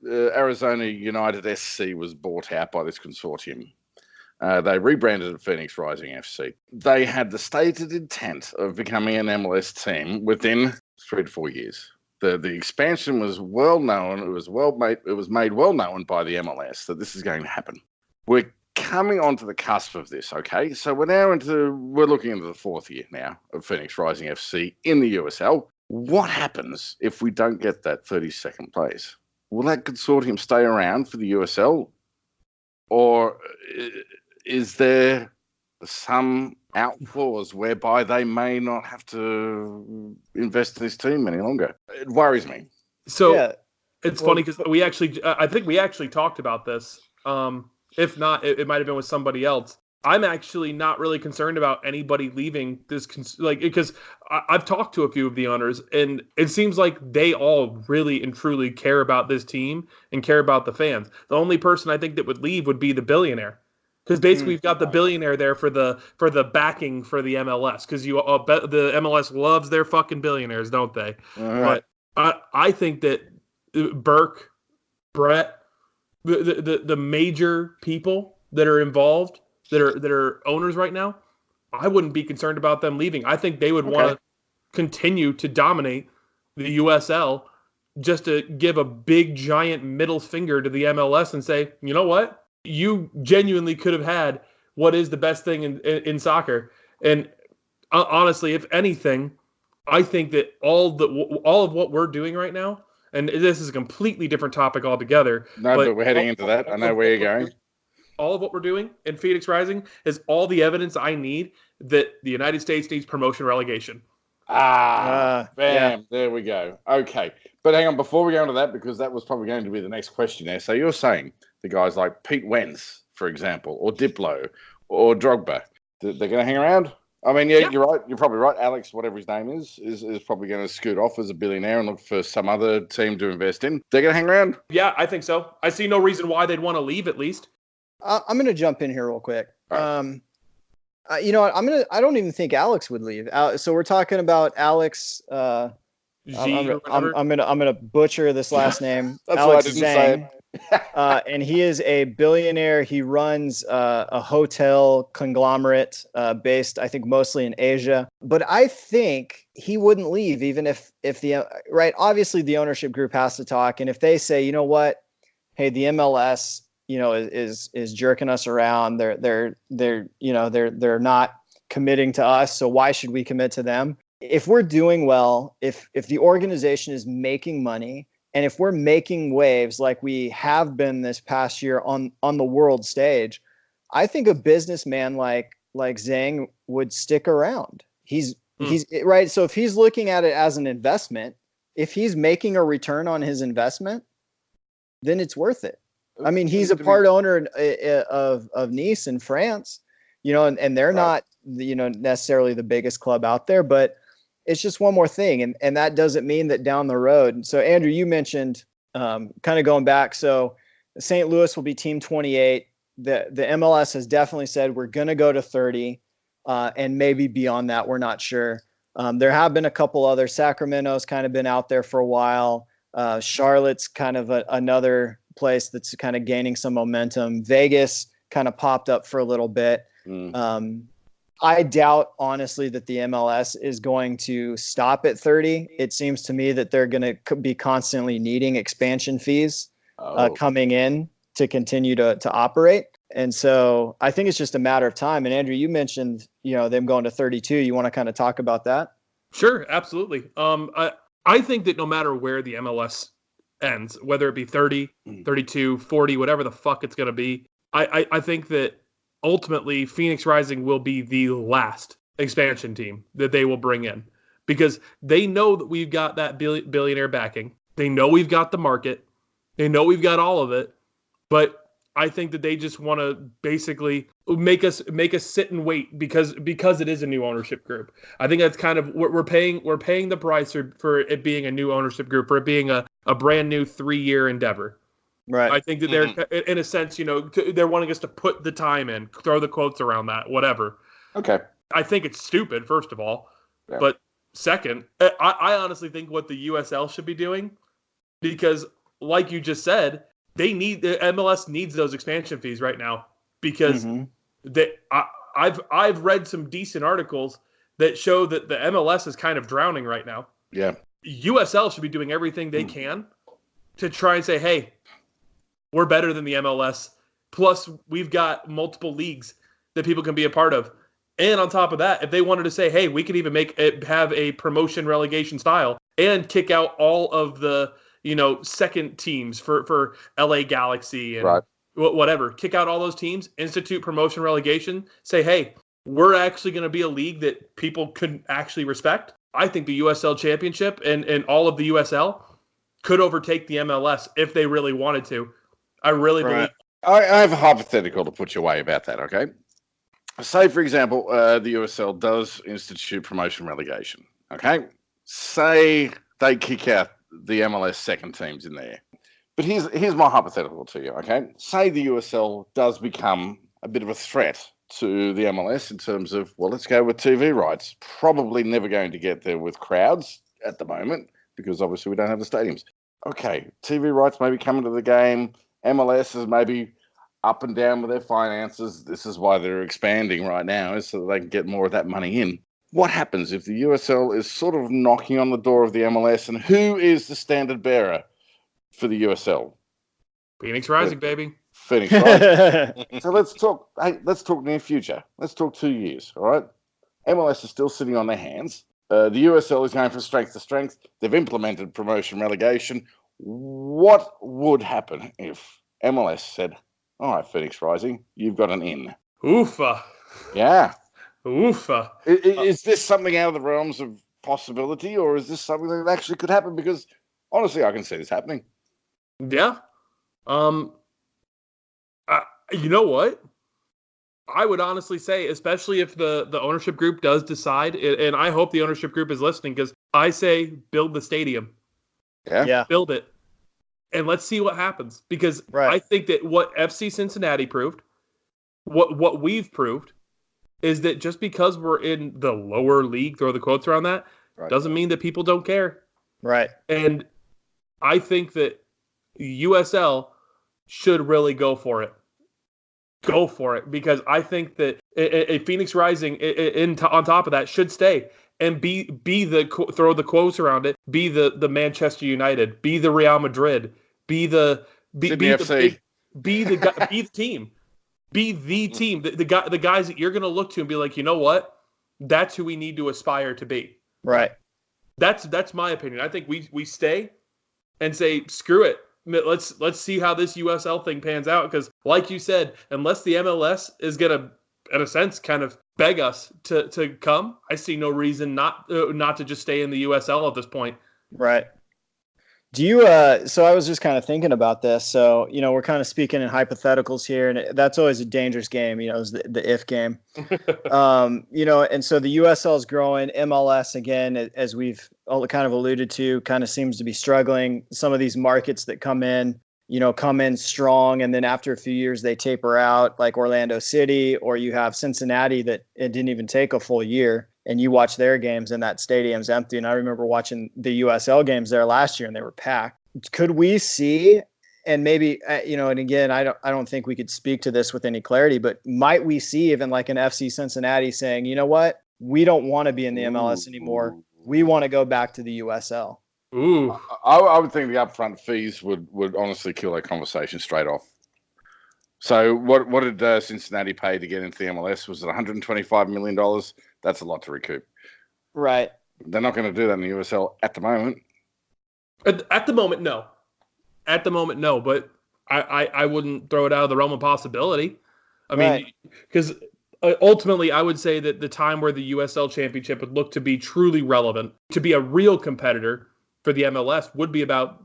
Arizona United SC was bought out by this consortium. They rebranded it Phoenix Rising FC. They had the stated intent of becoming an MLS team within 3 to 4 years. The expansion was well known. It was made well known by the MLS that this is going to happen. We're coming onto the cusp of this, okay? So we're looking into the 4th year now of Phoenix Rising FC in the USL. What happens if we don't get that 32nd place? Will that consortium stay around for the USL? Or is there some out clause whereby they may not have to invest in this team any longer? It worries me. So it's funny because I think we actually talked about this. If not, it might have been with somebody else. I'm actually not really concerned about anybody leaving this, because I've talked to a few of the owners, and it seems like they all really and truly care about this team and care about the fans. The only person I think that would leave would be the billionaire, because basically we've got the billionaire there for the backing for the MLS, because the MLS loves their fucking billionaires, don't they? Right. But I think that Burke, Brett, the major people that are involved, that are owners right now, I wouldn't be concerned about them leaving. I think they would want to continue to dominate the USL, just to give a big giant middle finger to the MLS and say, you know what? You genuinely could have had what is the best thing in soccer. And honestly, if anything, I think that all of what we're doing right now, and this is a completely different topic altogether. No, but we're heading into that. I know where you're going. All of what we're doing in Phoenix Rising is all the evidence I need that the United States needs promotion relegation. Bam. Yeah. There we go. Okay. But hang on, before we go into that, because that was probably going to be the next question there. So you're saying the guys like Pete Wentz, for example, or Diplo, or Drogba, they're going to hang around? I mean, yeah, you're right. You're probably right. Alex, whatever his name is probably going to scoot off as a billionaire and look for some other team to invest in. They're going to hang around? Yeah, I think so. I see no reason why they'd want to leave, at least. I'm going to jump in here real quick. Right. You know what? I don't even think Alex would leave. So we're talking about Alex. I'm gonna butcher this last name. That's Alex why I didn't say it. And he is a billionaire. He runs a hotel conglomerate based, I think, mostly in Asia. But I think he wouldn't leave, even if the right. Obviously, the ownership group has to talk, and if they say, you know what, hey, the MLS, is jerking us around. They're not committing to us. So why should we commit to them? If we're doing well, if the organization is making money, and if we're making waves like we have been this past year on the world stage, I think a businessman like Zhang would stick around. He's right. So if he's looking at it as an investment, if he's making a return on his investment, then it's worth it. I mean, he's a part owner of Nice in France, and they're not, necessarily the biggest club out there, but it's just one more thing. And that doesn't mean that down the road. So Andrew, you mentioned kind of going back. So St. Louis will be team 28. The MLS has definitely said we're going to go to 30, and maybe beyond that, we're not sure. There have been a couple other. Sacramento's kind of been out there for a while. Charlotte's kind of another place that's kind of gaining some momentum. Vegas kind of popped up for a little bit. I doubt, honestly, that the MLS is going to stop at 30. It seems to me that they're going to be constantly needing expansion fees coming in to continue to operate. And so I think it's just a matter of time. And Andrew, you mentioned, them going to 32. You want to kind of talk about that? Sure, absolutely. I think that no matter where the MLS ends, whether it be 30, 32, 40, whatever the fuck it's going to be, I think that ultimately Phoenix Rising will be the last expansion team that they will bring in, because they know that we've got that billionaire backing. They know we've got the market. They know we've got all of it. But I think that they just want to basically make us sit and wait because it is a new ownership group. I think that's kind of we're paying the price for it being a new ownership group, for it being a brand new 3-year endeavor. Right. I think that they're in a sense, they're wanting us to put the time in, throw the quotes around that, whatever. Okay. I think it's stupid, first of all, but second, I honestly think what the USL should be doing, because like you just said, the MLS needs those expansion fees right now, because I've read some decent articles that show that the MLS is kind of drowning right now. Yeah. USL should be doing everything they can to try and say, hey, we're better than the MLS. Plus, we've got multiple leagues that people can be a part of. And on top of that, if they wanted to say, hey, we could even have a promotion relegation style and kick out all of the second teams for LA Galaxy and whatever. Kick out all those teams, institute promotion relegation, say, hey, we're actually going to be a league that people could actually respect. I think the USL Championship and all of the USL could overtake the MLS if they really wanted to. I really believe. I have a hypothetical to put your way about that, okay? Say, for example, the USL does institute promotion relegation, okay? Say they kick out the MLS second teams in there. But here's my hypothetical to you, okay? Say the USL does become a bit of a threat to the MLS in terms of, well, let's go with TV rights. Probably never going to get there with crowds at the moment, because obviously we don't have the stadiums. Okay, TV rights maybe coming to the game. MLS is maybe up and down with their finances. This is why they're expanding right now, is so that they can get more of that money in. What happens if the USL is sort of knocking on the door of the MLS, and who is the standard bearer for the USL? Phoenix Rising, baby. Phoenix Rising. So let's talk near future. Let's talk 2 years, all right? MLS is still sitting on their hands. The USL is going from strength to strength. They've implemented promotion relegation. What would happen if MLS said, all right, Phoenix Rising, you've got an in? Oofa. Yeah. Oofa. Is this something out of the realms of possibility, or is this something that actually could happen? Because honestly, I can see this happening. Yeah. You know what? I would honestly say, especially if the ownership group does decide, and I hope the ownership group is listening, because I say build the stadium. Yeah. Build it. And let's see what happens. Because I think that what FC Cincinnati proved, what we've proved, is that just because we're in the lower league, throw the quotes around that, doesn't mean that people don't care. Right. And I think that USL should really go for it. Go for it, because I think that a Phoenix Rising on top of that should stay and be the throw the quotes around it. Be the Manchester United. Be the Real Madrid. Be the FC. Be the team. Be the team. The guys that you're going to look to and be like, you know what? That's who we need to aspire to be. Right. That's my opinion. I think we stay and say screw it. Let's see how this USL thing pans out, because like you said, unless the MLS is gonna, in a sense, kind of beg us to come, I see no reason not to just stay in the USL at this point. Right. Do you, so I was just kind of thinking about this. So, we're kind of speaking in hypotheticals here, and that's always a dangerous game, is the if game. And so the USL is growing. MLS, again, as we've all kind of alluded to, kind of seems to be struggling. Some of these markets that come in strong, and then after a few years they taper out, like Orlando City, or you have Cincinnati that it didn't even take a full year. And you watch their games and that stadium's empty. And I remember watching the USL games there last year and they were packed. Could we see, and maybe, and again, I don't think we could speak to this with any clarity, but might we see even like an FC Cincinnati saying, you know what, we don't want to be in the MLS anymore. We want to go back to the USL. Ooh, I would think the upfront fees would honestly kill that conversation straight off. So what did Cincinnati pay to get into the MLS? Was it $125 million? That's a lot to recoup. Right. They're not going to do that in the USL at the moment. At the moment, no. At the moment, no. But I wouldn't throw it out of the realm of possibility. I mean, because ultimately, I would say that the time where the USL Championship would look to be truly relevant, to be a real competitor for the MLS, would be about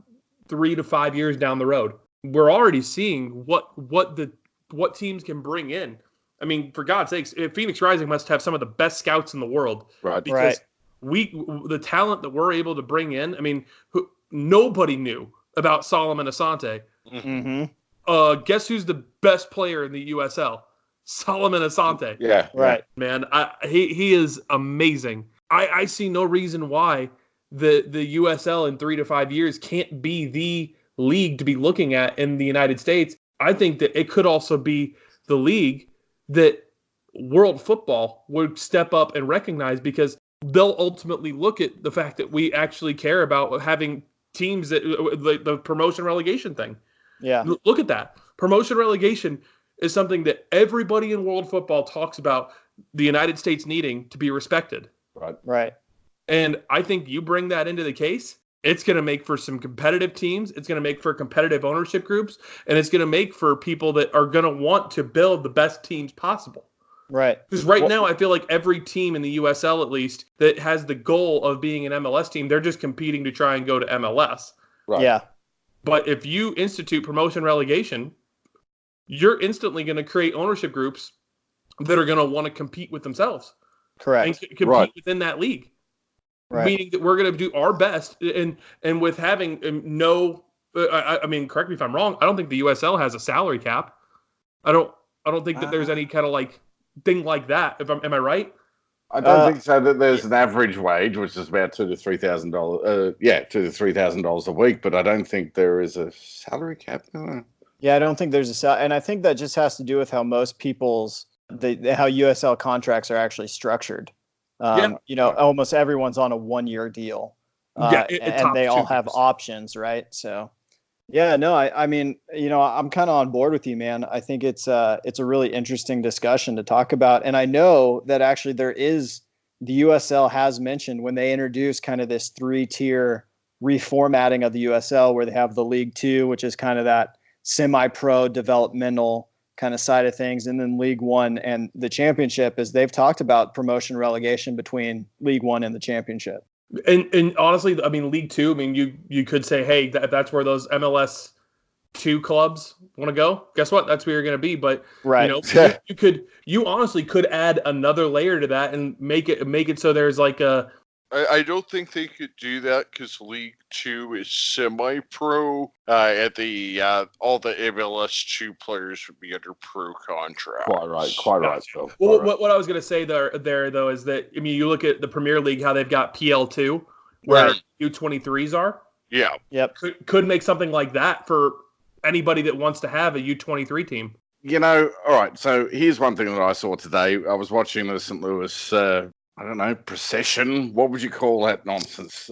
3 to 5 years down the road. We're already seeing what teams can bring in. I mean, for God's sakes, Phoenix Rising must have some of the best scouts in the world. Right. Because the talent that we're able to bring in, I mean, nobody knew about Solomon Asante. Mm-hmm. Guess who's the best player in the USL? Solomon Asante. Yeah. Right. Man, he is amazing. I see no reason why the USL in 3 to 5 years can't be the league to be looking at in the United States. I think that it could also be the league that world football would step up and recognize, because they'll ultimately look at the fact that we actually care about having teams that the promotion relegation thing. Yeah. Look at that. Promotion relegation is something that everybody in world football talks about the United States needing to be respected. Right. And I think you bring that into the case, it's going to make for some competitive teams. It's going to make for competitive ownership groups. And it's going to make for people that are going to want to build the best teams possible. Right. Because now I feel like every team in the USL, at least, that has the goal of being an MLS team, they're just competing to try and go to MLS. Right. Yeah. But if you institute promotion relegation, you're instantly going to create ownership groups that are going to want to compete with themselves. Correct. And compete within that league. Right. Meaning that we're going to do our best, and with having no, I mean, correct me if I'm wrong. I don't think the USL has a salary cap. I don't think that there's any kind of like thing like that. Am I right? I don't think so. That there's an average wage, which is about $2,000 to $3,000. $2,000 to $3,000 a week, but I don't think there is a salary cap. Yeah, I don't think there's a salary, and I think that just has to do with how most people's how USL contracts are actually structured. Almost everyone's on a 1-year deal. And they all have options, right? So, yeah, no, I mean, I'm kind of on board with you, man. I think it's a really interesting discussion to talk about. And I know that actually the USL has mentioned when they introduced kind of this 3-tier reformatting of the USL, where they have the League 2, which is kind of that semi-pro developmental kind of side of things, and then League 1 and the Championship, is they've talked about promotion relegation between League 1 and the Championship. And honestly, I mean, League 2, I mean, you could say, hey, that's where those MLS 2 clubs want to go. Guess what? That's where you're going to be. But right. You honestly could add another layer to that and make it so there's like a. I don't think they could do that because League 2 is semi-pro. All the MLS 2 players would be under pro contracts. Quite right, Phil. Well, what I was going to say there though is that, I mean, you look at the Premier League, how they've got PL2, where U23s are. Yeah. Yep. Could make something like that for anybody that wants to have a U23 team. All right. So here's one thing that I saw today. I was watching the St. Louis. I don't know, procession. What would you call that nonsense?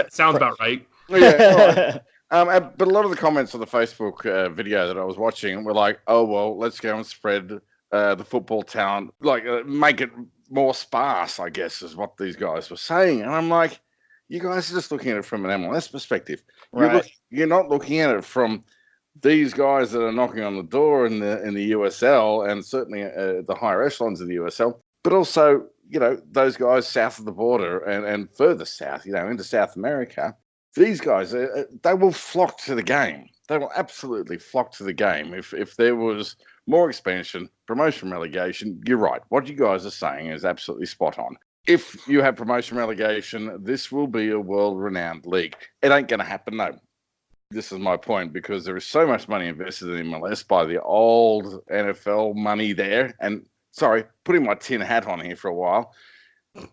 Sounds about right. Yeah. But a lot of the comments on the Facebook video that I was watching were like, "Oh well, let's go and spread the football talent, like make it more sparse." I guess is what these guys were saying, and I'm like, "You guys are just looking at it from an MLS perspective. Right. You're not looking at it from these guys that are knocking on the door in the USL, and certainly the higher echelons of the USL." But also, those guys south of the border and further south, into South America, these guys, they will flock to the game. They will absolutely flock to the game. If there was more expansion, promotion, relegation, you're right. What you guys are saying is absolutely spot on. If you have promotion, relegation, this will be a world-renowned league. It ain't going to happen, no. This is my point, because there is so much money invested in MLS by the old NFL money there. And, sorry, putting my tin hat on here for a while.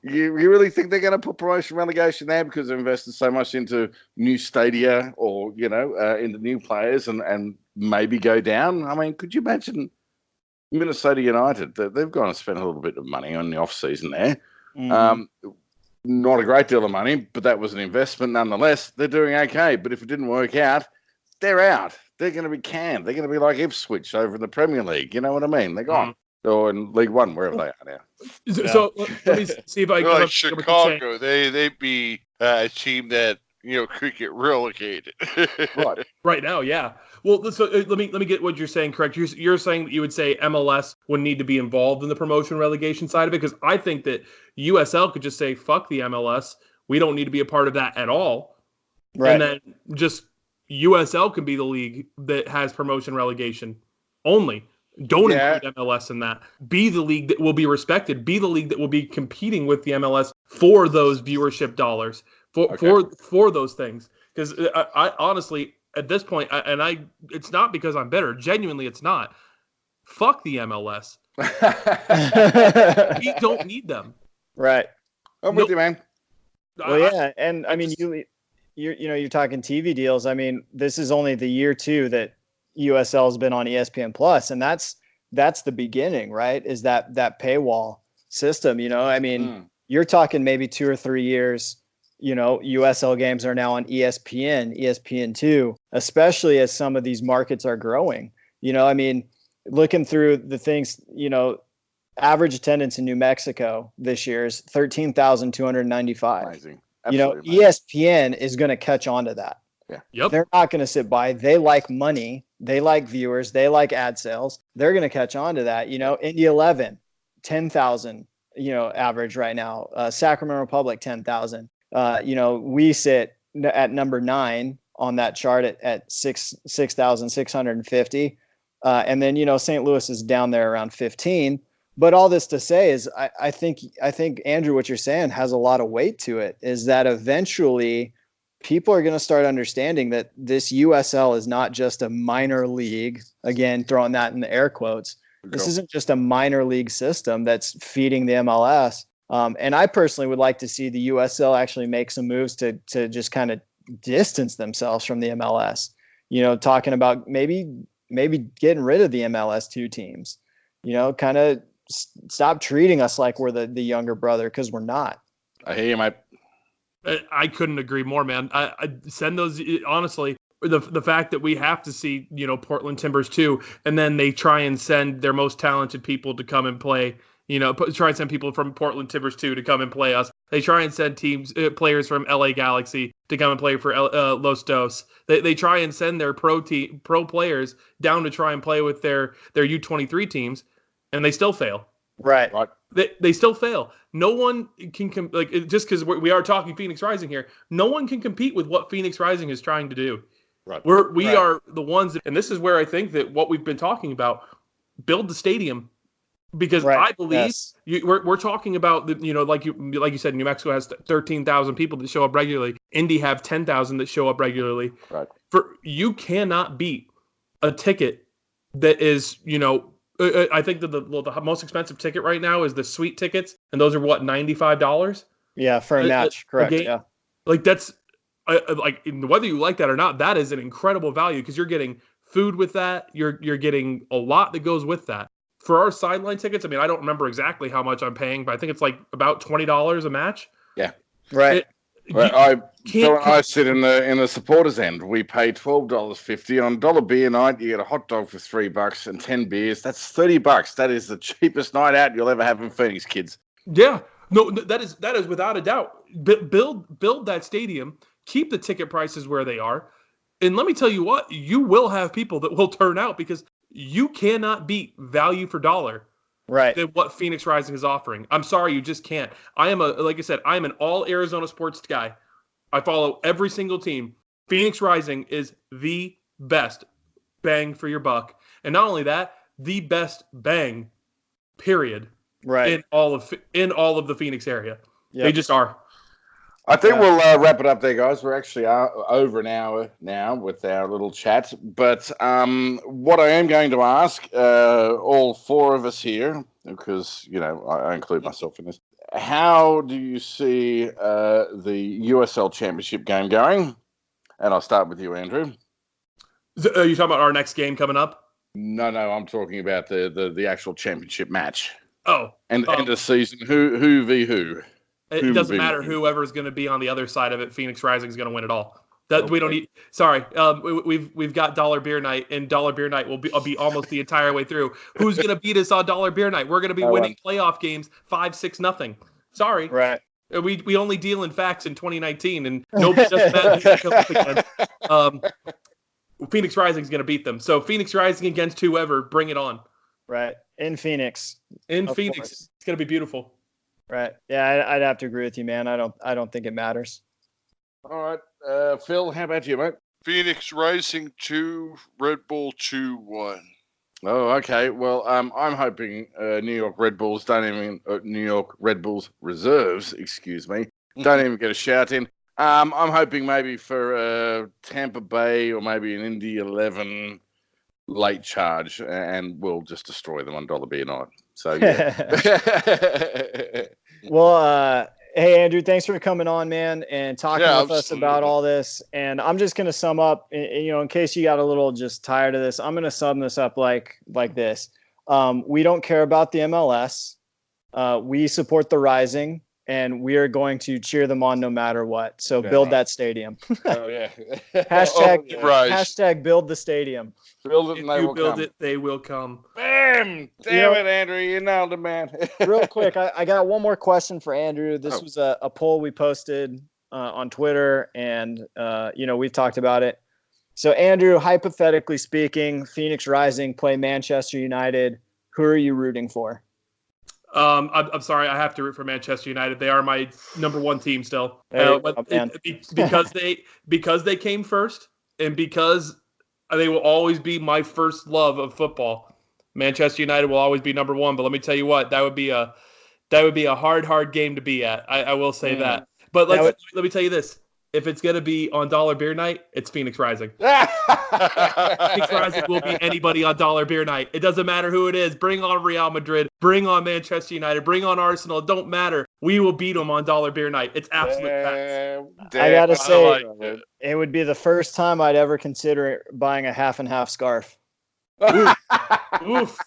You really think they're going to put promotion relegation there because they've invested so much into new stadia or, into new players and maybe go down? I mean, could you imagine Minnesota United? They've gone and spent a little bit of money on the off-season there. Mm-hmm. Not a great deal of money, but that was an investment nonetheless. They're doing okay, but if it didn't work out, they're out. They're going to be canned. They're going to be like Ipswich over in the Premier League. You know what I mean? They're gone. Or in League One, wherever they are now. So let me see if I can. Like Chicago, they'd be a team that could get relegated. Right now, yeah. Well, so let me get what you're saying correct. You're saying that you would say MLS would need to be involved in the promotion relegation side of it, because I think that USL could just say fuck the MLS. We don't need to be a part of that at all. Right. And then just USL can be the league that has promotion relegation only. Don't include MLS in that. Be the league that will be respected. Be the league that will be competing with the MLS for those viewership dollars, for those things. Because I honestly, at this point, it's not because I'm bitter. Genuinely, it's not. Fuck the MLS. We don't need them. Right. I'm with you, man. Well, yeah, and I mean, you're talking TV deals. I mean, this is only the year 2 that USL has been on ESPN Plus, and that's the beginning, right? Is that paywall system? I mean, you're talking maybe 2 or 3 years. USL games are now on ESPN, ESPN2, especially as some of these markets are growing. I mean, looking through the things, average attendance in New Mexico this year is 13,295. Amazing. Absolutely amazing. ESPN is going to catch on to that. Yeah. Yep. They're not going to sit by. They like money. They like viewers. They like ad sales. They're going to catch on to that. Indy 11, 10,000, average right now. Sacramento Republic, 10,000. We sit at number 9 on that chart at 6,650. And then, St. Louis is down there around 15. But all this to say is I think, Andrew, what you're saying has a lot of weight to it, is that eventually people are going to start understanding that this USL is not just a minor league. Again, throwing that in the air quotes. This isn't just a minor league system that's feeding the MLS. And I personally would like to see the USL actually make some moves to just kind of distance themselves from the MLS. Talking about maybe getting rid of the MLS 2 teams. Kind of stop treating us like we're the younger brother, because we're not. I hear you, mate. I couldn't agree more, man. I send those, honestly, the fact that we have to see, Portland Timbers too, and then they try and send their most talented people to come and play, try and send people from Portland Timbers 2 to come and play us. They try and send players from LA Galaxy to come and play for Los Dos. They try and send their pro players down to try and play with their U23 teams, and they still fail. Right. They still fail. No one can just because we are talking Phoenix Rising here. No one can compete with what Phoenix Rising is trying to do. Right. We are the ones, and this is where I think that what we've been talking about, build the stadium, because I believe we're talking about like you said, New Mexico has 13,000 people that show up regularly. Indy have 10,000 that show up regularly. Right. You cannot beat a ticket that is I think that the most expensive ticket right now is the suite tickets, and those are what, $95? Yeah, for a match, correct? Yeah, like that's like whether you like that or not, that is an incredible value, because you're getting food with that. You're getting a lot that goes with that. For our sideline tickets, I mean, I don't remember exactly how much I'm paying, but I think it's like about $20 a match. Yeah, right. I sit in the supporters end. We pay $12.50 on $1 beer night. You get a hot dog for $3 and 10 beers. That's $30. That is the cheapest night out you'll ever have in Phoenix, kids. Yeah, no, that is without a doubt. Build that stadium. Keep the ticket prices where they are, and let me tell you what, you will have people that will turn out, because you cannot beat value for dollar. Right. Than what Phoenix Rising is offering. I'm sorry, you just can't. Like I said, I'm an all Arizona sports guy. I follow every single team. Phoenix Rising is the best bang for your buck. And not only that, the best bang, period. Right. In all of the Phoenix area. Yep. They just are. I think we'll wrap it up there, guys. We're actually over an hour now with our little chat. But what I am going to ask all four of us here, because, I include myself in this, how do you see the USL Championship game going? And I'll start with you, Andrew. Are you talking about our next game coming up? No, I'm talking about the actual championship match. Oh. And end of season, who v who? It doesn't matter whoever's going to be on the other side of it. Phoenix Rising is going to win it all. We don't need. Sorry, we've got Dollar Beer Night, and Dollar Beer Night will be almost the entire way through. Who's going to beat us on Dollar Beer Night? We're going to be winning playoff games 5-6-0. Sorry, right? We only deal in facts in 2019, and nobody does that come up again. Phoenix Rising is going to beat them. So Phoenix Rising against whoever, bring it on. Right, in Phoenix. In Phoenix, course. It's going to be beautiful. Right. Yeah, I'd have to agree with you, man. I don't think it matters. All right. Phil, how about you, mate? Phoenix Rising 2, Red Bull 2-1. Oh, okay. Well, I'm hoping New York Red Bulls New York Red Bulls reserves, don't even get a shout in. I'm hoping maybe for Tampa Bay or maybe an Indy 11 late charge, and we'll just destroy them on Dollar Beer Night. So, yeah. Well, hey, Andrew, thanks for coming on, man, and talking with us absolutely. about all this. And I'm just going to sum up, in case you got a little just tired of this, I'm going to sum this up like this. We don't care about the MLS. We support the Rising, and we are going to cheer them on no matter what. So build that stadium. Oh, yeah. Hashtag build the stadium. Build it If and they you will build come. it, they will come. Bam! Damn it, Andrew. You nailed it, man. Real quick, I got one more question for Andrew. This was a poll we posted on Twitter, and we've talked about it. So, Andrew, hypothetically speaking, Phoenix Rising play Manchester United. Who are you rooting for? I'm sorry, I have to root for Manchester United. They are my number one team still. Because they came first, and because they will always be my first love of football. Manchester United will always be number one. But let me tell you what, that would be a hard game to be at. I will say that. But let me tell you this: if it's gonna be on Dollar Beer Night, it's Phoenix Rising. Phoenix Rising will be anybody on Dollar Beer Night. It doesn't matter who it is. Bring on Real Madrid. Bring on Manchester United. Bring on Arsenal. It don't matter. We will beat them on Dollar Beer Night. It's absolute facts. I gotta say, it would be the first time I'd ever consider buying a half and half scarf. Oof.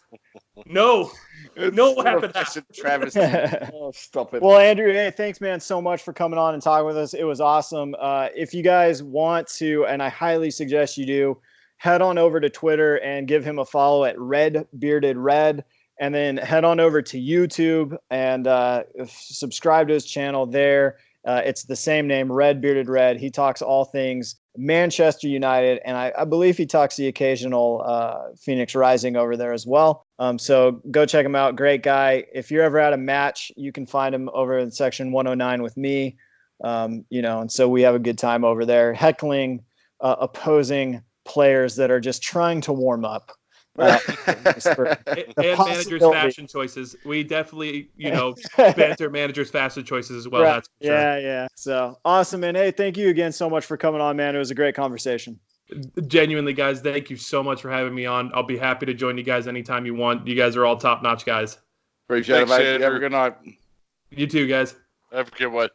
No half and half. Travis. Oh, stop it. Well, Andrew, hey, thanks, man, so much for coming on and talking with us. It was awesome. If you guys want to, and I highly suggest you do, head on over to Twitter and give him a follow at Red Bearded Red. And then head on over to YouTube and subscribe to his channel there. It's the same name, Red Bearded Red. He talks all things Manchester United, and I believe he talks the occasional Phoenix Rising over there as well. So go check him out. Great guy. If you're ever at a match, you can find him over in section 109 with me. And so we have a good time over there, heckling opposing players that are just trying to warm up. And managers' fashion choices. We definitely, banter managers' fashion choices as well. Right. That's for sure. Yeah. So awesome, man. Hey, thank you again so much for coming on, man. It was a great conversation. Genuinely, guys, thank you so much for having me on. I'll be happy to join you guys anytime you want. You guys are all top-notch guys. Appreciate Thanks, it, mate. Andrew. Have a good night. You too, guys. Have a good one.